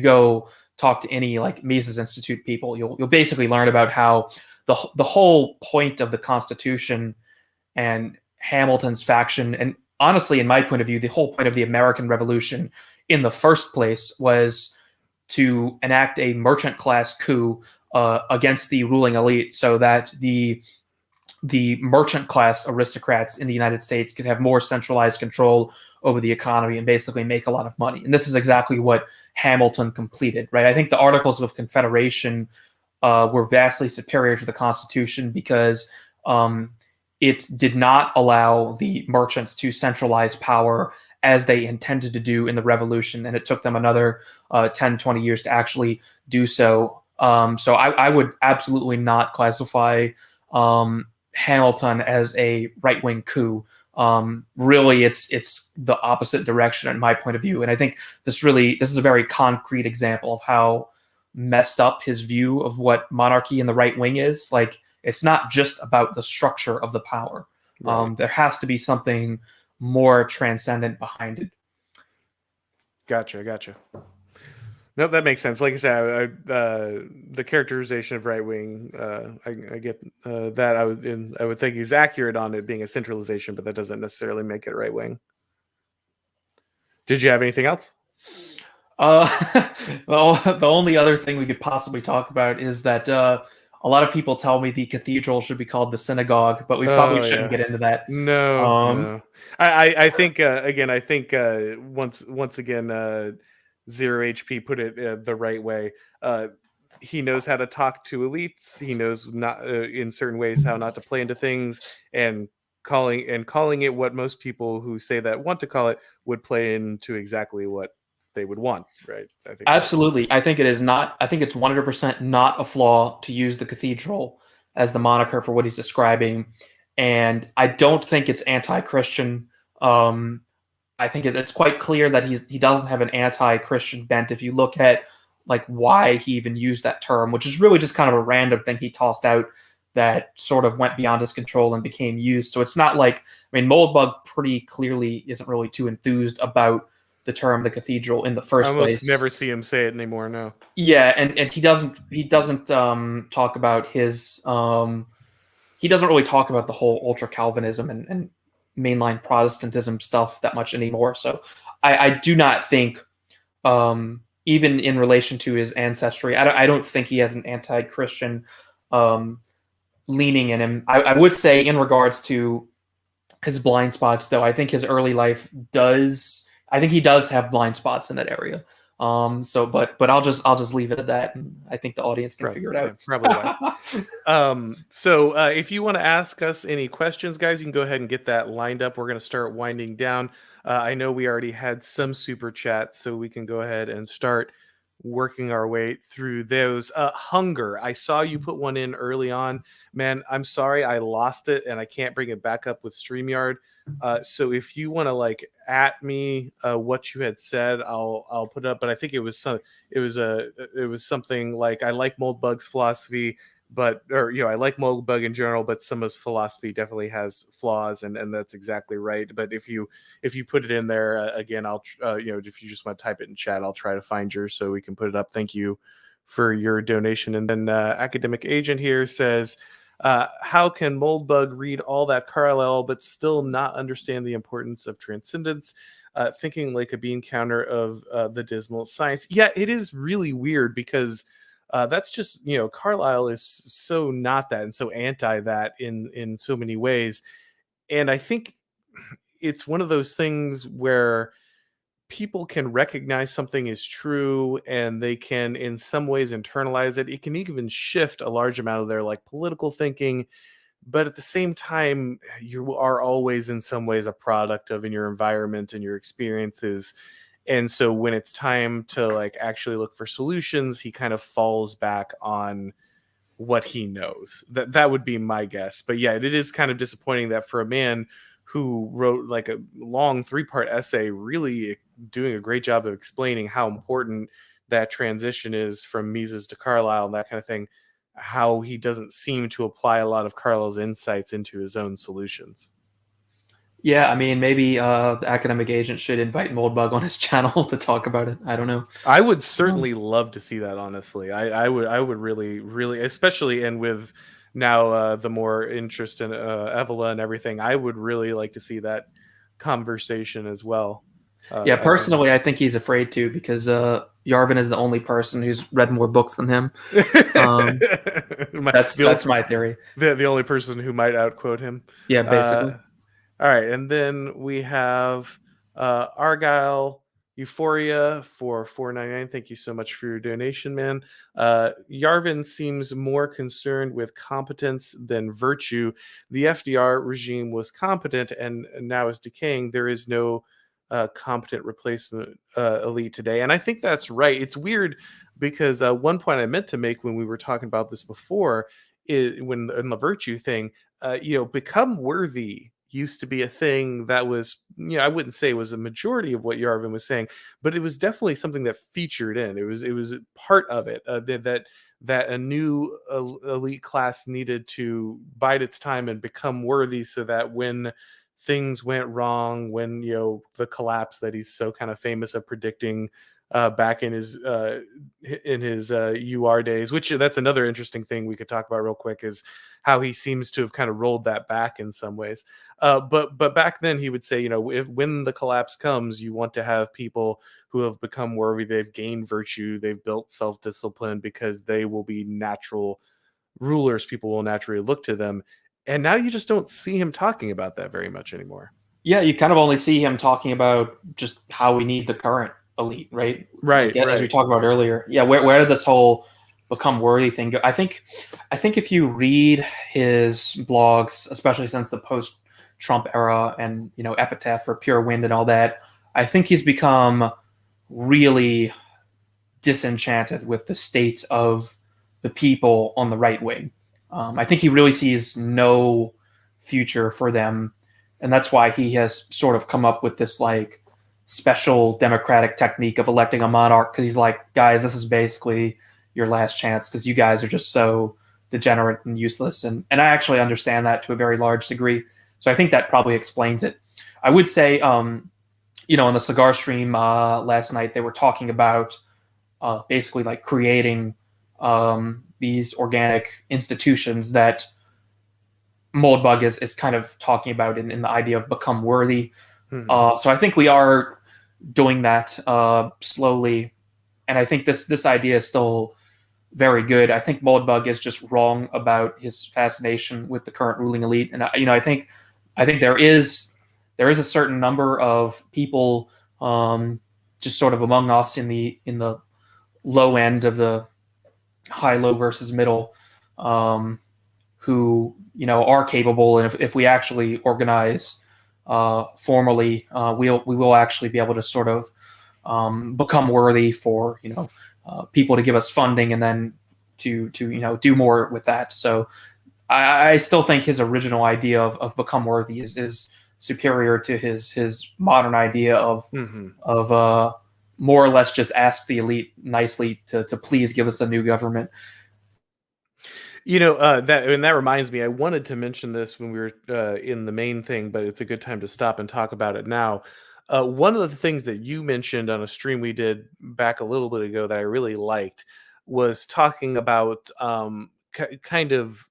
go talk to any like Mises Institute people. You'll basically learn about how the whole point of the Constitution and Hamilton's faction, and honestly, in my point of view, the whole point of the American Revolution in the first place was to enact a merchant class coup against the ruling elite so that the merchant class aristocrats in the United States could have more centralized control over the economy and basically make a lot of money. And this is exactly what Hamilton completed, right? I think the Articles of Confederation were vastly superior to the Constitution because it did not allow the merchants to centralize power as they intended to do in the Revolution. And it took them another 10, 20 years to actually do so. So I would absolutely not classify Hamilton as a right-wing coup. Really, it's the opposite direction in my point of view. And I think this is a very concrete example of how messed up his view of what monarchy and the right wing is. Like, it's not just about the structure of the power. Right. There has to be something more transcendent behind it. Gotcha. Nope, that makes sense. Like I said, the characterization of right wing, I get that. I would think he's accurate on it being a centralization, but that doesn't necessarily make it right wing. Did you have anything else? Well, the only other thing we could possibly talk about is that a lot of people tell me the cathedral should be called the synagogue, but we probably shouldn't get into that. No. I think again. I think once again, Zero HP put it the right way. he knows how to talk to elites. He knows not in certain ways how not to play into things, and calling it what most people who say that want to call it would play into exactly what they would want, right? I think that Absolutely. I think it is not, I think it's 100% not a flaw to use the cathedral as the moniker for what he's describing. And I don't think it's anti Christian. I think it's quite clear that he doesn't have an anti Christian bent if you look at like why he even used that term, which is really just kind of a random thing he tossed out that sort of went beyond his control and became used. So it's not like, I mean, Moldbug pretty clearly isn't really too enthused about the term the cathedral in the I first almost place. never see him say it anymore. No. Yeah, and he doesn't talk about his he doesn't really talk about the whole ultra Calvinism and mainline Protestantism stuff that much anymore. So I do not think even in relation to his ancestry, I don't think he has an anti-Christian leaning in him. I would say in regards to his blind spots, though, I think his early life does. I think he does have blind spots in that area. So, but I'll just leave it at that, and I think the audience can figure it out. Yeah, probably right. So if you want to ask us any questions, guys, you can go ahead and get that lined up. We're going to start winding down. I know we already had some super chats, so we can go ahead and start working our way through those. Hunger, I saw you put one in early on. Man, I'm sorry I lost it and I can't bring it back up with StreamYard. So if you want to like at me what you had said, I'll put it up. But I think it was something like, I like Moldbug's philosophy, but I like Moldbug in general, but some of his philosophy definitely has flaws, and that's exactly right. But if you put it in there again, I'll if you just want to type it in chat, I'll try to find yours so we can put it up. Thank you for your donation. And then Academic Agent here says, how can Moldbug read all that Carlyle but still not understand the importance of transcendence? Thinking like a bean counter of the dismal science. Yeah, it is really weird because that's just, Carlyle is so not that and so anti that in so many ways. And I think it's one of those things where people can recognize something is true and they can in some ways internalize it. It can even shift a large amount of their like political thinking, but at the same time you are always in some ways a product of in your environment and your experiences. And so when it's time to like actually look for solutions, he kind of falls back on what he knows. That would be my guess. But yeah, it is kind of disappointing that for a man who wrote like a long 3-part essay really doing a great job of explaining how important that transition is from Mises to Carlyle and that kind of thing, how he doesn't seem to apply a lot of Carlyle's insights into his own solutions. Yeah, I mean, maybe the Academic Agent should invite Moldbug on his channel to talk about it. I don't know. I would certainly love to see that, honestly. I would really, especially, and with now the more interest in Evola and everything, I would really like to see that conversation as well. Yeah, personally, I think he's afraid to because Yarvin is the only person who's read more books than him. That's my theory. The only person who might outquote him. Yeah, basically. All right, and then we have Argyle Euphoria for $4.99. Thank you so much for your donation, man. Yarvin seems more concerned with competence than virtue. The FDR regime was competent and now is decaying. There is no competent replacement elite today. And I think that's right. It's weird because one point I meant to make when we were talking about this before is when in the virtue thing, become worthy used to be a thing that was, I wouldn't say it was a majority of what Yarvin was saying, but it was definitely something that featured in. It was part of it that a new elite class needed to bide its time and become worthy, so that when things went wrong, when the collapse that he's so kind of famous of predicting back in his UR days, which that's another interesting thing we could talk about real quick, is how he seems to have kind of rolled that back in some ways. But back then he would say, when the collapse comes, you want to have people who have become worthy, they've gained virtue, they've built self-discipline, because they will be natural rulers. People will naturally look to them. And now you just don't see him talking about that very much anymore. Yeah, you kind of only see him talking about just how we need the current elite, right? Right. As we talked about earlier. Yeah, where this whole become worthy thing. I think if you read his blogs, especially since the post-Trump era and Epitaph for Pure Wind and all that, I think he's become really disenchanted with the state of the people on the right wing. I think he really sees no future for them, and that's why he has sort of come up with this like special democratic technique of electing a monarch, because he's like, guys, this is basically your last chance because you guys are just so degenerate and useless. And I actually understand that to a very large degree. So I think that probably explains it. I would say, on the cigar stream last night, they were talking about basically like creating these organic institutions that Moldbug is kind of talking about in the idea of become worthy. So I think we are doing that slowly, and I think this idea is still very good. I think Moldbug is just wrong about his fascination with the current ruling elite, and I think there is a certain number of people just sort of among us in the low end of the high low versus middle who are capable, and if we actually organize formally, we will actually be able to sort of become worthy for people to give us funding and then to do more with that. So I still think his original idea of become worthy is superior to his modern idea of more or less just ask the elite nicely to please give us a new government. That reminds me, I wanted to mention this when we were in the main thing, but it's a good time to stop and talk about it now. One of the things that you mentioned on a stream we did back a little bit ago that I really liked was talking about kind of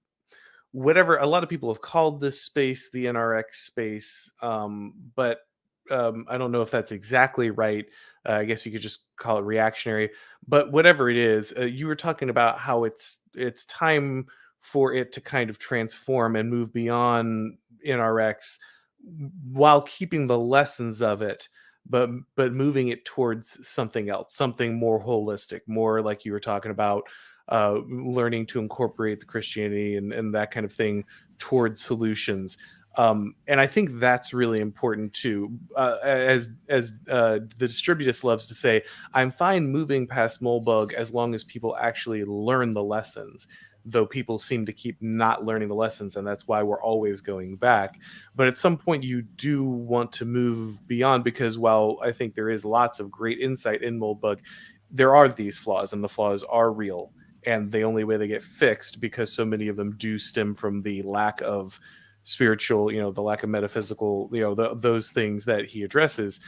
whatever a lot of people have called this space, the NRX space, but I don't know if that's exactly right. I guess you could just call it reactionary, but whatever it is, you were talking about how it's time for it to kind of transform and move beyond NRX while keeping the lessons of it, but moving it towards something else, something more holistic, more like you were talking about, learning to incorporate the Christianity and that kind of thing towards solutions. And I think that's really important too. As the distributist loves to say, I'm fine moving past Moldbug as long as people actually learn the lessons, though people seem to keep not learning the lessons, and that's why we're always going back. But at some point you do want to move beyond, because while I think there is lots of great insight in Moldbug, there are these flaws, and the flaws are real. And the only way they get fixed, because so many of them do stem from the lack of spiritual, the lack of metaphysical, those things that he addresses,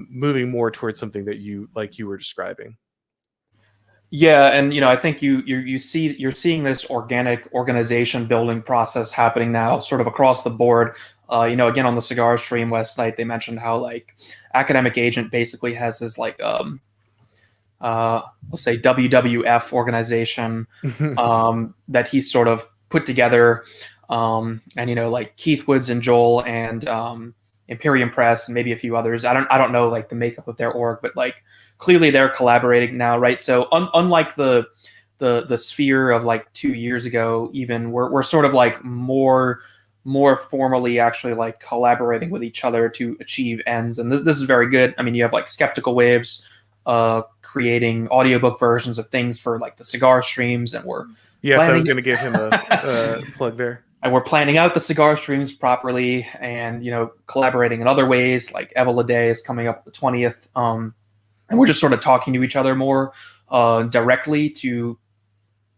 moving more towards something that you were describing. Yeah, and I think you're seeing this organic organization building process happening now, sort of across the board. Again, on the cigar stream last night, they mentioned how like Academic Agent basically has his like let's say WWF organization that he's sort of put together, and like Keith Woods and Joel and Imperium Press and maybe a few others. I don't know like the makeup of their org, but like clearly they're collaborating now, right? So unlike the sphere of like 2 years ago, even we're sort of like more formally actually like collaborating with each other to achieve ends, and this is very good. I mean, you have like Skeptical Waves creating audiobook versions of things for like the cigar streams, and we're I was going to give him a plug there. And we're planning out the cigar streams properly, and collaborating in other ways. Like Evola Day is coming up the 20th, and we're just sort of talking to each other more directly to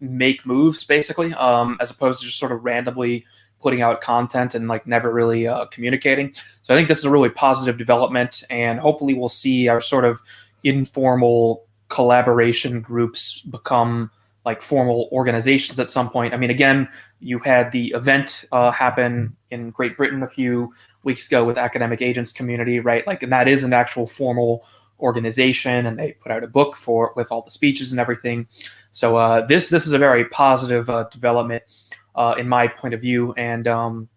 make moves, basically, as opposed to just sort of randomly putting out content and like never really communicating. So I think this is a really positive development, and hopefully we'll see our sort of informal collaboration groups become like formal organizations at some point. I mean, again, you had the event happen in Great Britain a few weeks ago with Academic Agents Community, right? Like, and that is an actual formal organization, and they put out a book with all the speeches and everything. So this is a very positive development in my point of view, and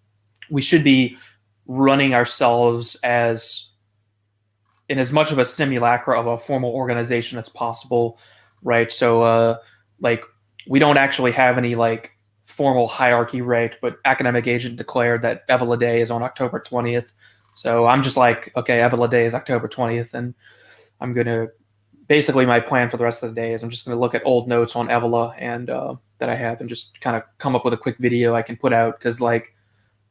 we should be running ourselves in as much of a simulacra of a formal organization as possible, right? So like we don't actually have any like formal hierarchy, right? But academic agent declared that Evila Day is on October 20th. So I'm just like, okay, Evila Day is October 20th, and I'm gonna basically my plan for the rest of the day is I'm just gonna look at old notes on Evila and that I have, and just kind of come up with a quick video I can put out, because like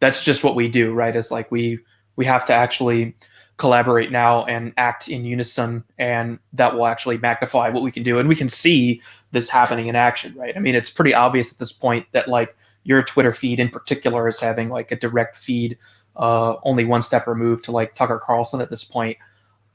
that's just what we do, right? It's like we have to actually collaborate now and act in unison, and that will actually magnify what we can do, and we can see this happening in action, right? I mean, it's pretty obvious at this point that like your Twitter feed in particular is having like a direct feed, only one step removed to like Tucker Carlson at this point.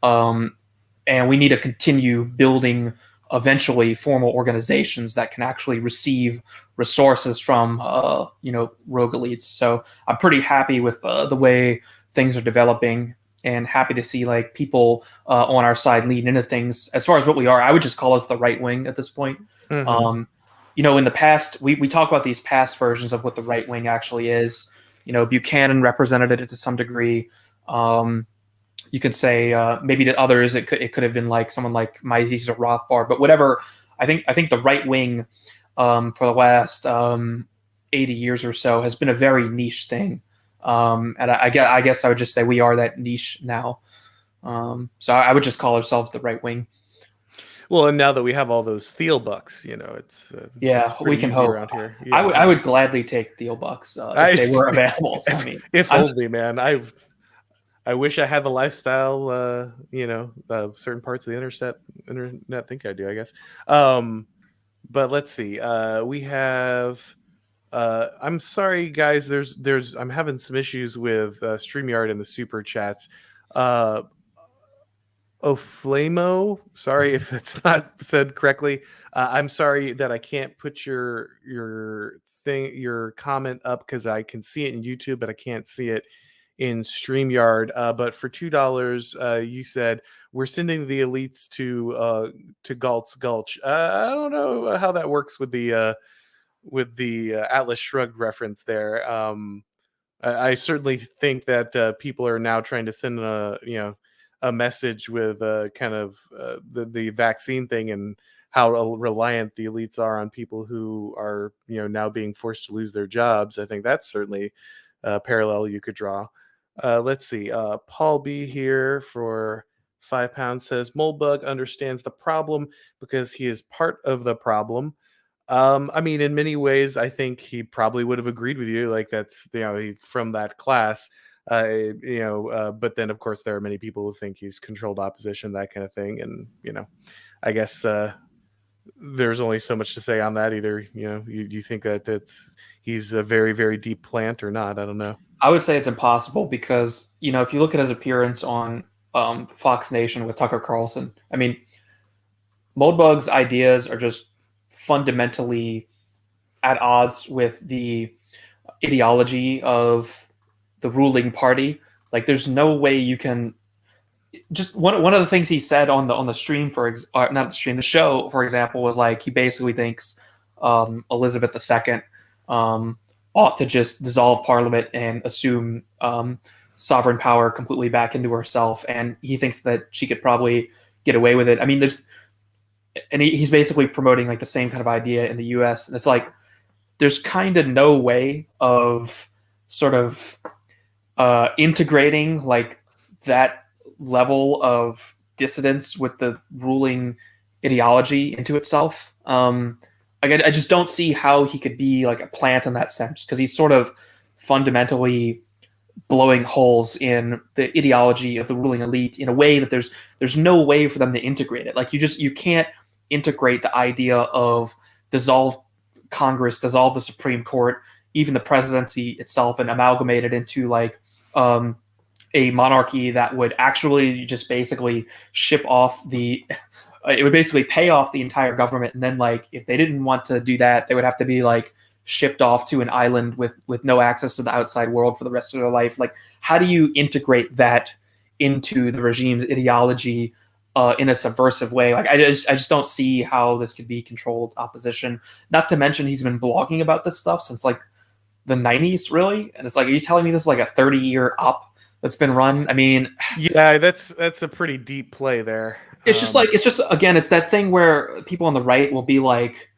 And we need to continue building eventually formal organizations that can actually receive resources from rogue elites. So I'm pretty happy with the way things are developing, and happy to see like people on our side lead into things. As far as what we are, I would just call us the right wing at this point. In the past, we talk about these past versions of what the right wing actually is. Buchanan represented it to some degree. You could say maybe to others it could have been like someone like Mises or Rothbard, but whatever. I think the right wing for the last 80 years or so has been a very niche thing, and I guess I would just say we are that niche now. So I would just call ourselves the right wing. Well, and now that we have all those Thiel bucks, it's we can hope around here. Yeah. I would gladly take Thiel bucks if they were available. So, if only, man. I wish I had the lifestyle, certain parts of the internet think I do, I guess. But let's see. We have. I'm sorry, guys. I'm having some issues with StreamYard and the super chats. Oflamo, sorry if that's not said correctly. I'm sorry that I can't put your comment up, because I can see it in YouTube, but I can't see it in StreamYard. But for $2, you said we're sending the elites to Galt's Gulch. I don't know how that works with the Atlas Shrugged reference there. I certainly think that people are now trying to send a message with kind of the vaccine thing, and how reliant the elites are on people who are now being forced to lose their jobs. I think that's certainly a parallel you could draw. Let's see. Paul B here for £5 says Moldbug understands the problem because he is part of the problem. I mean, in many ways, I think he probably would have agreed with you. Like, that's he's from that class. But then of course there are many people who think he's controlled opposition, that kind of thing, and I guess there's only so much to say on that. Either you think that he's a very, very deep plant or not. I don't know. I would say it's impossible, because if you look at his appearance on Fox Nation with Tucker Carlson, I mean, Moldbug's ideas are just fundamentally at odds with the ideology of the ruling party. Like, there's no way you can just one of the things he said on the stream not the stream, the show, for example, was like he basically thinks Elizabeth II ought to just dissolve Parliament and assume sovereign power completely back into herself, and he thinks that she could probably get away with it. I mean, he's basically promoting like the same kind of idea in the U.S. and it's like there's kind of no way of sort of integrating like that level of dissidence with the ruling ideology into itself. I just don't see how he could be like a plant in that sense, because he's sort of fundamentally blowing holes in the ideology of the ruling elite in a way that there's no way for them to integrate it. Like, you can't integrate the idea of dissolve Congress, dissolve the Supreme Court, even the presidency itself, and amalgamate it into like a monarchy that would actually just basically ship off it would basically pay off the entire government. And then like, if they didn't want to do that, they would have to be like shipped off to an island with no access to the outside world for the rest of their life. Like, how do you integrate that into the regime's ideology in a subversive way? Like, I just don't see how this could be controlled opposition. Not to mention, he's been blogging about this stuff since like the 90s, really. And it's like, are you telling me this is like a 30-year op that's been run? I mean, yeah, that's a pretty deep play there. It's just again, it's that thing where people on the right will be like,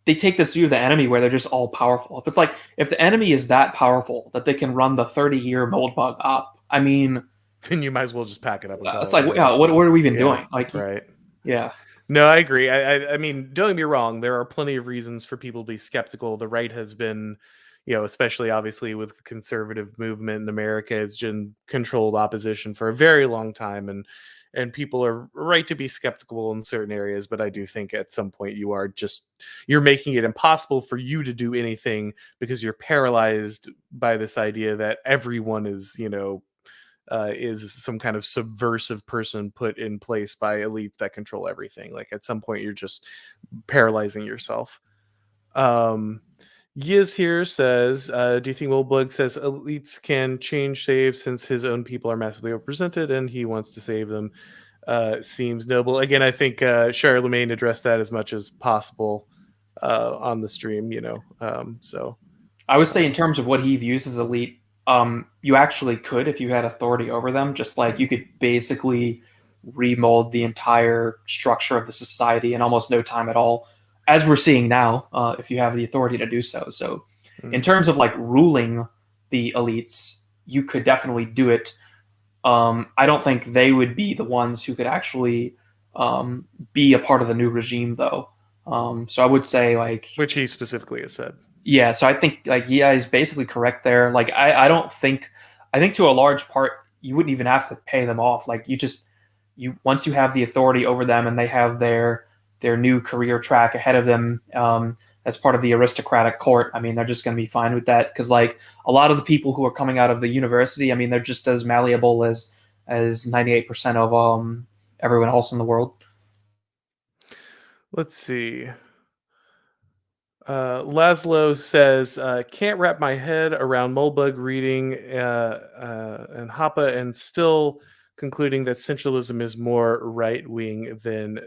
they take this view of the enemy where they're just all powerful. If it's like if the enemy is that powerful that they can run the 30-year Moldbug up, I mean, then you might as well just pack it up and call it's it a like, day. yeah, what are we even Yeah, doing? Like, right. yeah. No, I agree. I mean, don't get me wrong. There are plenty of reasons for people to be skeptical. The right has been, especially obviously with the conservative movement in America, has been controlled opposition for a very long time, and people are right to be skeptical in certain areas. But I do think at some point you're making it impossible for you to do anything because you're paralyzed by this idea that everyone is some kind of subversive person put in place by elites that control everything. Like at some point, you're just paralyzing yourself. Yiz here says, do you think Moldbug says elites can change saves since his own people are massively represented and he wants to save them? Seems noble. Again, I think Charlemagne addressed that as much as possible on the stream, so I would say in terms of what he views as elite, you actually could if you had authority over them. Just like you could basically remold the entire structure of the society in almost no time at all, as we're seeing now, if you have the authority to do so. So, in terms of like ruling the elites, you could definitely do it. I don't think they would be the ones who could actually be a part of the new regime, though. So I would say like, which he specifically has said. yeah, so I think like yeah, he's basically correct there. Like I don't think I think to a large part you wouldn't even have to pay them off. Like you once you have the authority over them and they have their new career track ahead of them as part of the aristocratic court. I mean, they're just going to be fine with that because like a lot of the people who are coming out of the university, I mean, they're just as malleable as 98% of everyone else in the world. Let's see. Laszlo says, can't wrap my head around Moldbug reading and Hoppe and still concluding that centralism is more right-wing than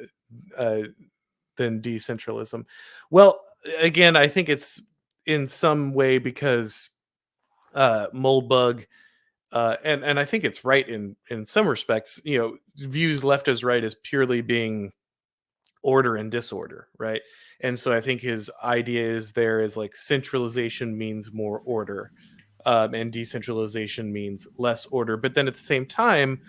decentralism. Well, again, I think it's in some way because Moldbug, and I think it's right in some respects, views left as right as purely being order and disorder, right? And so I think his idea is like centralization means more order, and decentralization means less order. But then at the same time,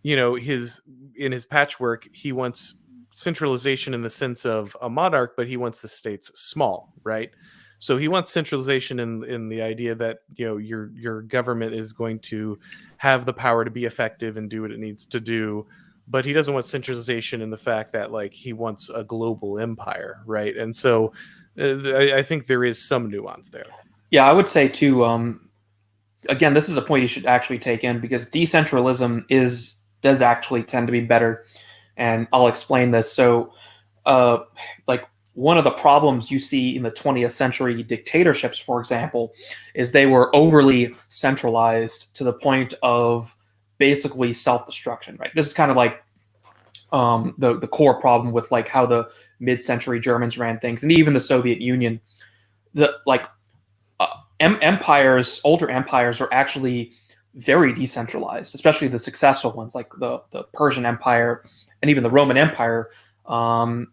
in his patchwork, he wants centralization in the sense of a monarch, but he wants the states small, right? So he wants centralization in the idea that your government is going to have the power to be effective and do what it needs to do, but he doesn't want centralization in the fact that like he wants a global empire, right? And so I think there is some nuance there. Yeah, I would say too. Again, this is a point you should actually take in because decentralism does actually tend to be better, and I'll explain this. So, like one of the problems you see in the 20th century dictatorships, for example, is they were overly centralized to the point of basically self-destruction. Right. This is kind of like the core problem with like how the mid-century Germans ran things, and even the Soviet Union. The like empires, older empires, are actually very decentralized, especially the successful ones like the Persian Empire and even the Roman Empire, and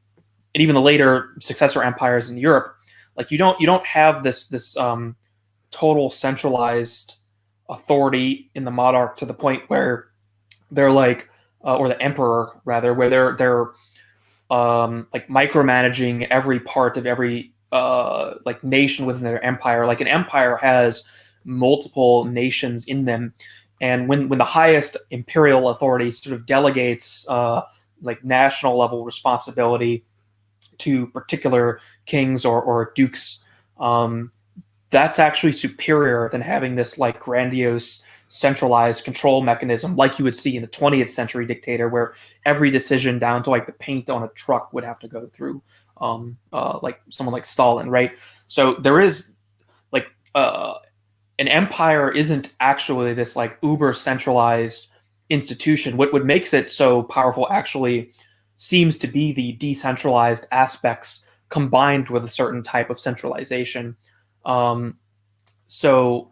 even the later successor empires in Europe. Like you don't have this total centralized authority in the monarch to the point where they're like, or the emperor rather, where they're like micromanaging every part of every like nation within their empire. Like an empire has multiple nations in them, and when the highest imperial authority sort of delegates like national level responsibility to particular kings or dukes, that's actually superior than having this like grandiose centralized control mechanism like you would see in the 20th century dictator, where every decision down to like the paint on a truck would have to go through like someone like Stalin, right? So there is like an empire isn't actually this like uber centralized institution. What makes it so powerful actually seems to be the decentralized aspects combined with a certain type of centralization. So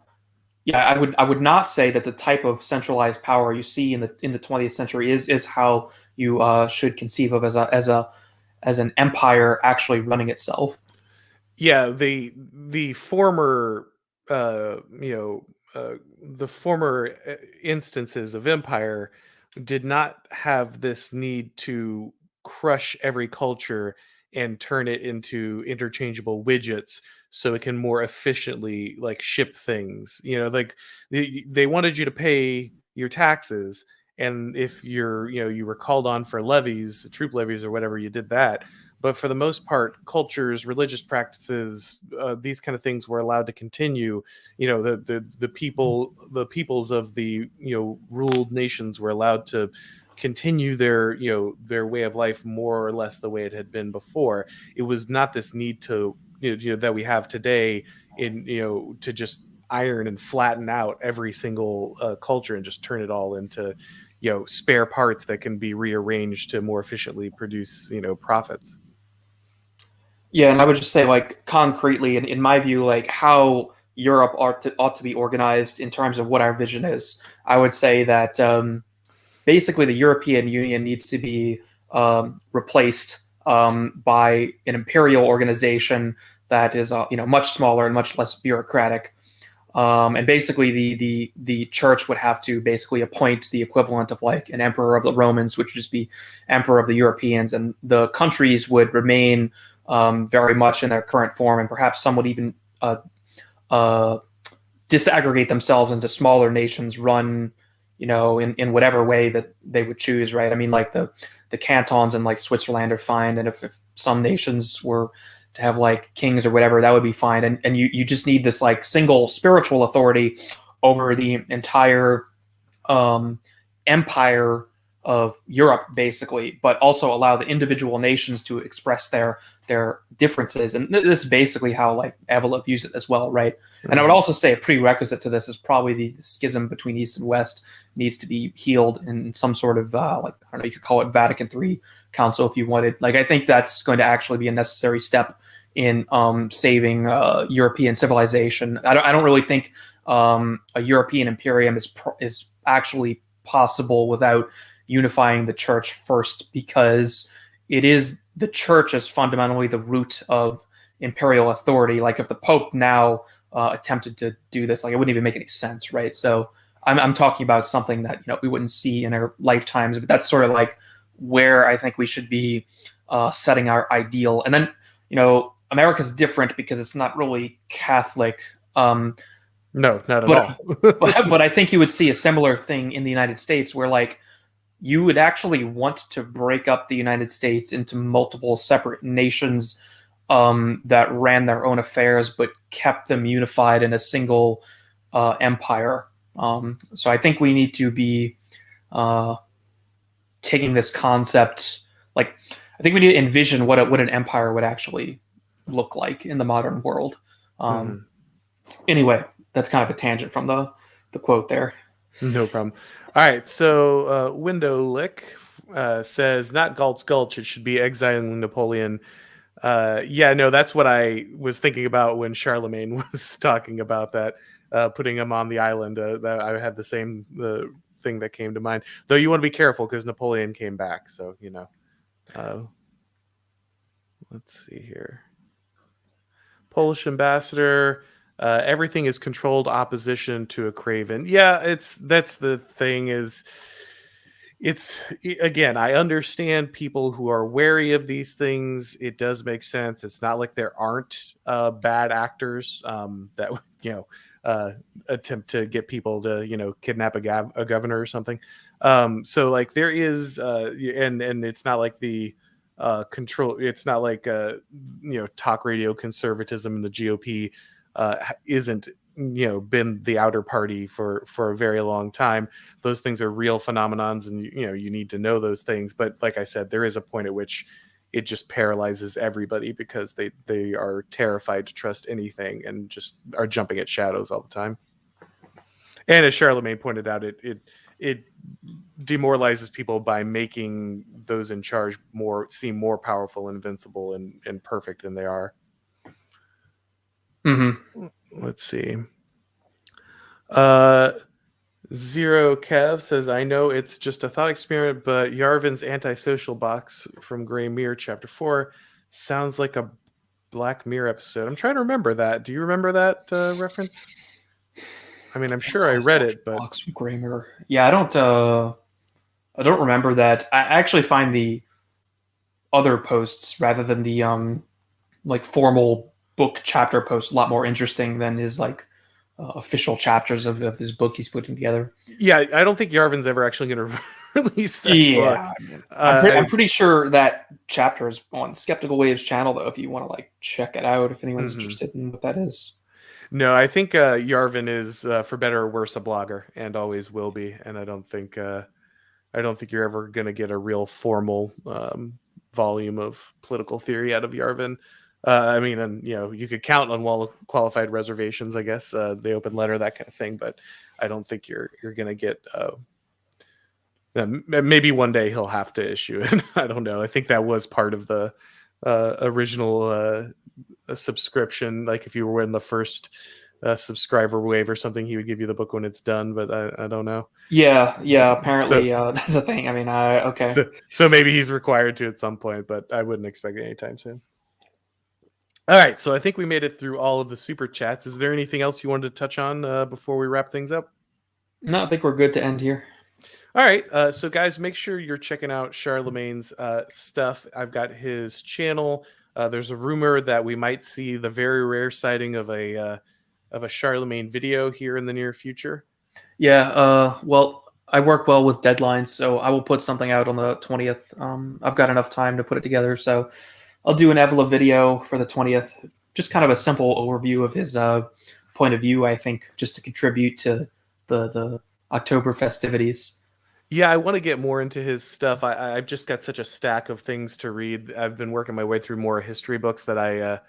yeah, I would not say that the type of centralized power you see in the 20th century is how you should conceive of as an empire actually running itself. Yeah, the former, you know, the former instances of empire did not have this need to crush every culture and turn it into interchangeable widgets so it can more efficiently like ship things. You know, like they wanted you to pay your taxes, and if you're, you know, you were called on for levies, troop levies or whatever, you did that. But for the most part, cultures, religious practices, these kind of things were allowed to continue. You know, the peoples of the, you know, ruled nations were allowed to continue their, you know, their way of life more or less the way it had been before. It was not this need to, you know, that we have today, in, you know, to just iron and flatten out every single culture and just turn it all into, you know, spare parts that can be rearranged to more efficiently produce, you know, profits. Yeah, and I would just say, like, concretely, in my view, like how Europe ought to be organized in terms of what our vision is. I would say that basically the European Union needs to be replaced by an imperial organization that is, much smaller and much less bureaucratic. And basically, the church would have to basically appoint the equivalent of like an emperor of the Romans, which would just be emperor of the Europeans, and the countries would remain very much in their current form, and perhaps some would even uh, disaggregate themselves into smaller nations, run, in whatever way that they would choose, right? I mean, like the cantons in like Switzerland are fine, and if some nations were to have like kings or whatever, that would be fine. And you just need this like single spiritual authority over the entire um, empire of Europe, basically, but also allow the individual nations to express their differences. And this is basically how like Evola views it as well, right? And I would also say a prerequisite to this is probably the schism between East and West needs to be healed in some sort of like, I don't know, you could call it Vatican III Council if you wanted. Like, I think that's going to actually be a necessary step in saving European civilization. I don't really think a European imperium is actually possible without unifying the church first, because it is the church is fundamentally the root of imperial authority. Like, if the Pope now attempted to do this, like, it wouldn't even make any sense, right? So I'm talking about something that we wouldn't see in our lifetimes, but that's sort of like where I think we should be setting our ideal. And then America's different because it's not really Catholic. No, not at but, all. but I think you would see a similar thing in the United States, where like you would actually want to break up the United States into multiple separate nations that ran their own affairs but kept them unified in a single empire. So I think we need to be taking this concept, like, I think we need to envision what an empire would actually look like in the modern world. Anyway, that's kind of a tangent from the quote there. No problem. All right, so Window Lick says, not Galt's Gulch, it should be exiling Napoleon. Yeah, no, that's what I was thinking about when Charlemagne was talking about that, putting him on the island. That I had the same thing that came to mind. Though you want to be careful because Napoleon came back, so let's see here. Polish ambassador. Everything is controlled opposition to a craven. Yeah, that's the thing. It's again, I understand people who are wary of these things. It does make sense. It's not like there aren't bad actors that attempt to get people to kidnap a governor or something. So like there is and it's not like the control. It's not like talk radio conservatism in the GOP isn't been the outer party for a very long time. Those things are real phenomenons, and you need to know those things. But like I said, there is a point at which it just paralyzes everybody because they are terrified to trust anything and just are jumping at shadows all the time. And as Charlemagne pointed out, it demoralizes people by making those in charge seem more powerful, invincible, and perfect than they are. Let's see. Zero Kev says, I know it's just a thought experiment, but Yarvin's antisocial box from Grey Mirror Chapter 4 sounds like a Black Mirror episode. I'm trying to remember that. Do you remember that reference? I mean, I'm sure I read it, but Grammar. Yeah, I don't remember that. I actually find the other posts rather than the like formal book chapter posts a lot more interesting than his like official chapters of his book he's putting together. yeah, I don't think Yarvin's ever actually going to release that book. Yeah, I mean, I'm pretty sure that chapter is on Skeptical Waves channel though. If you want to like check it out, if anyone's interested in what that is. No, I think Yarvin is, for better or worse, a blogger and always will be. And I don't think you're ever going to get a real formal volume of political theory out of Yarvin. I mean, and you could count on qualified reservations, I guess, the open letter, that kind of thing. But I don't think you're going to get. Maybe one day he'll have to issue it. I don't know. I think that was part of the original subscription. Like if you were in the first subscriber wave or something, he would give you the book when it's done. But I don't know. Yeah. Apparently, that's a thing. I mean, okay. So maybe he's required to at some point, but I wouldn't expect it anytime soon. All right, so I think we made it through all of the super chats. Is there anything else you wanted to touch on before we wrap things up? No, I think we're good to end here. All right, so guys, make sure you're checking out Charlemagne's stuff. I've got his channel. There's a rumor that we might see the very rare sighting of a Charlemagne video here in the near future. Yeah, well, I work well with deadlines, so I will put something out on the 20th. I've got enough time to put it together, so I'll do an Evela video for the 20th. Just kind of a simple overview of his point of view, I think, just to contribute to the October festivities. Yeah, I want to get more into his stuff. I've just got such a stack of things to read. I've been working my way through more history books that I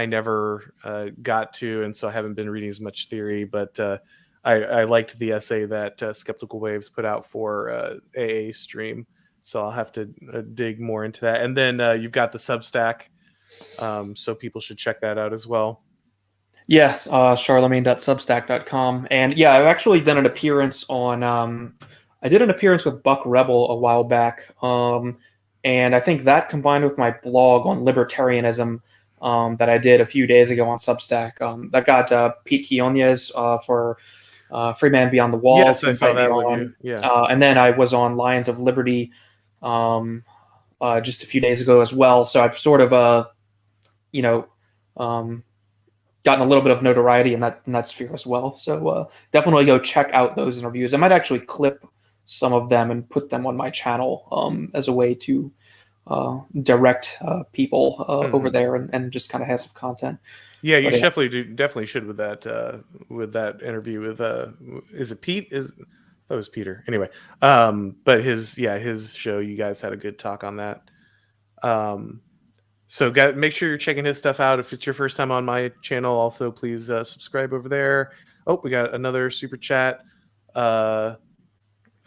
never got to, and so I haven't been reading as much theory. But I liked the essay that Skeptical Waves put out for AA Stream, so I'll have to dig more into that. And then you've got the Substack, so people should check that out as well. Yes, charlemagne.substack.com. And yeah, I've actually done an appearance on... I did an appearance with Buck Rebel a while back, and I think that combined with my blog on libertarianism that I did a few days ago on Substack, that got Pete Quinones for Free Man Beyond the Wall. Yes, I saw that with you. Yeah, and then I was on Lions of Liberty just a few days ago as well. So I've sort of, gotten a little bit of notoriety in that sphere as well. So definitely go check out those interviews. I might actually clip some of them and put them on my channel as a way to direct people over there and just kind of have some content. Yeah, you definitely should with that interview with is it Pete? That was Peter. Anyway, but his show, you guys had a good talk on that. So make sure you're checking his stuff out. If it's your first time on my channel, also please subscribe over there. Oh, we got another super chat.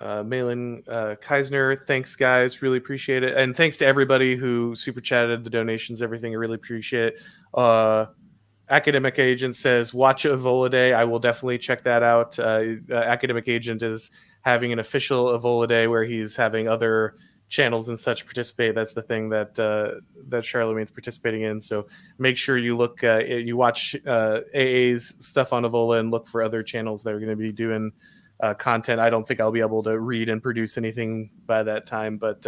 Malin Keisner, thanks guys, really appreciate it, and thanks to everybody who super chatted, the donations, everything. I really appreciate it. Academic Agent says watch Evola Day. I will definitely check that out. Academic Agent is having an official Evola Day where he's having other channels and such participate. That's the thing that Charlemagne's participating in. So make sure you you watch AA's stuff on Evola and look for other channels that are going to be doing content. I don't think I'll be able to read and produce anything by that time, but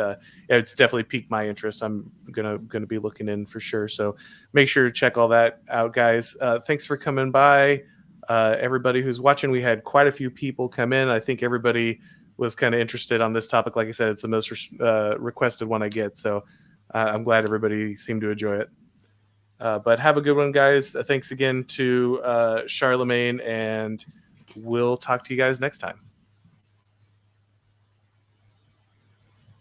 it's definitely piqued my interest. I'm gonna be looking in for sure. So make sure to check all that out, guys. Thanks for coming by, everybody who's watching. We had quite a few people come in. I think everybody was kind of interested on this topic. Like I said, it's the most requested one I get, so I'm glad everybody seemed to enjoy it. But have a good one, guys. Thanks again to Charlemagne, and we'll talk to you guys next time.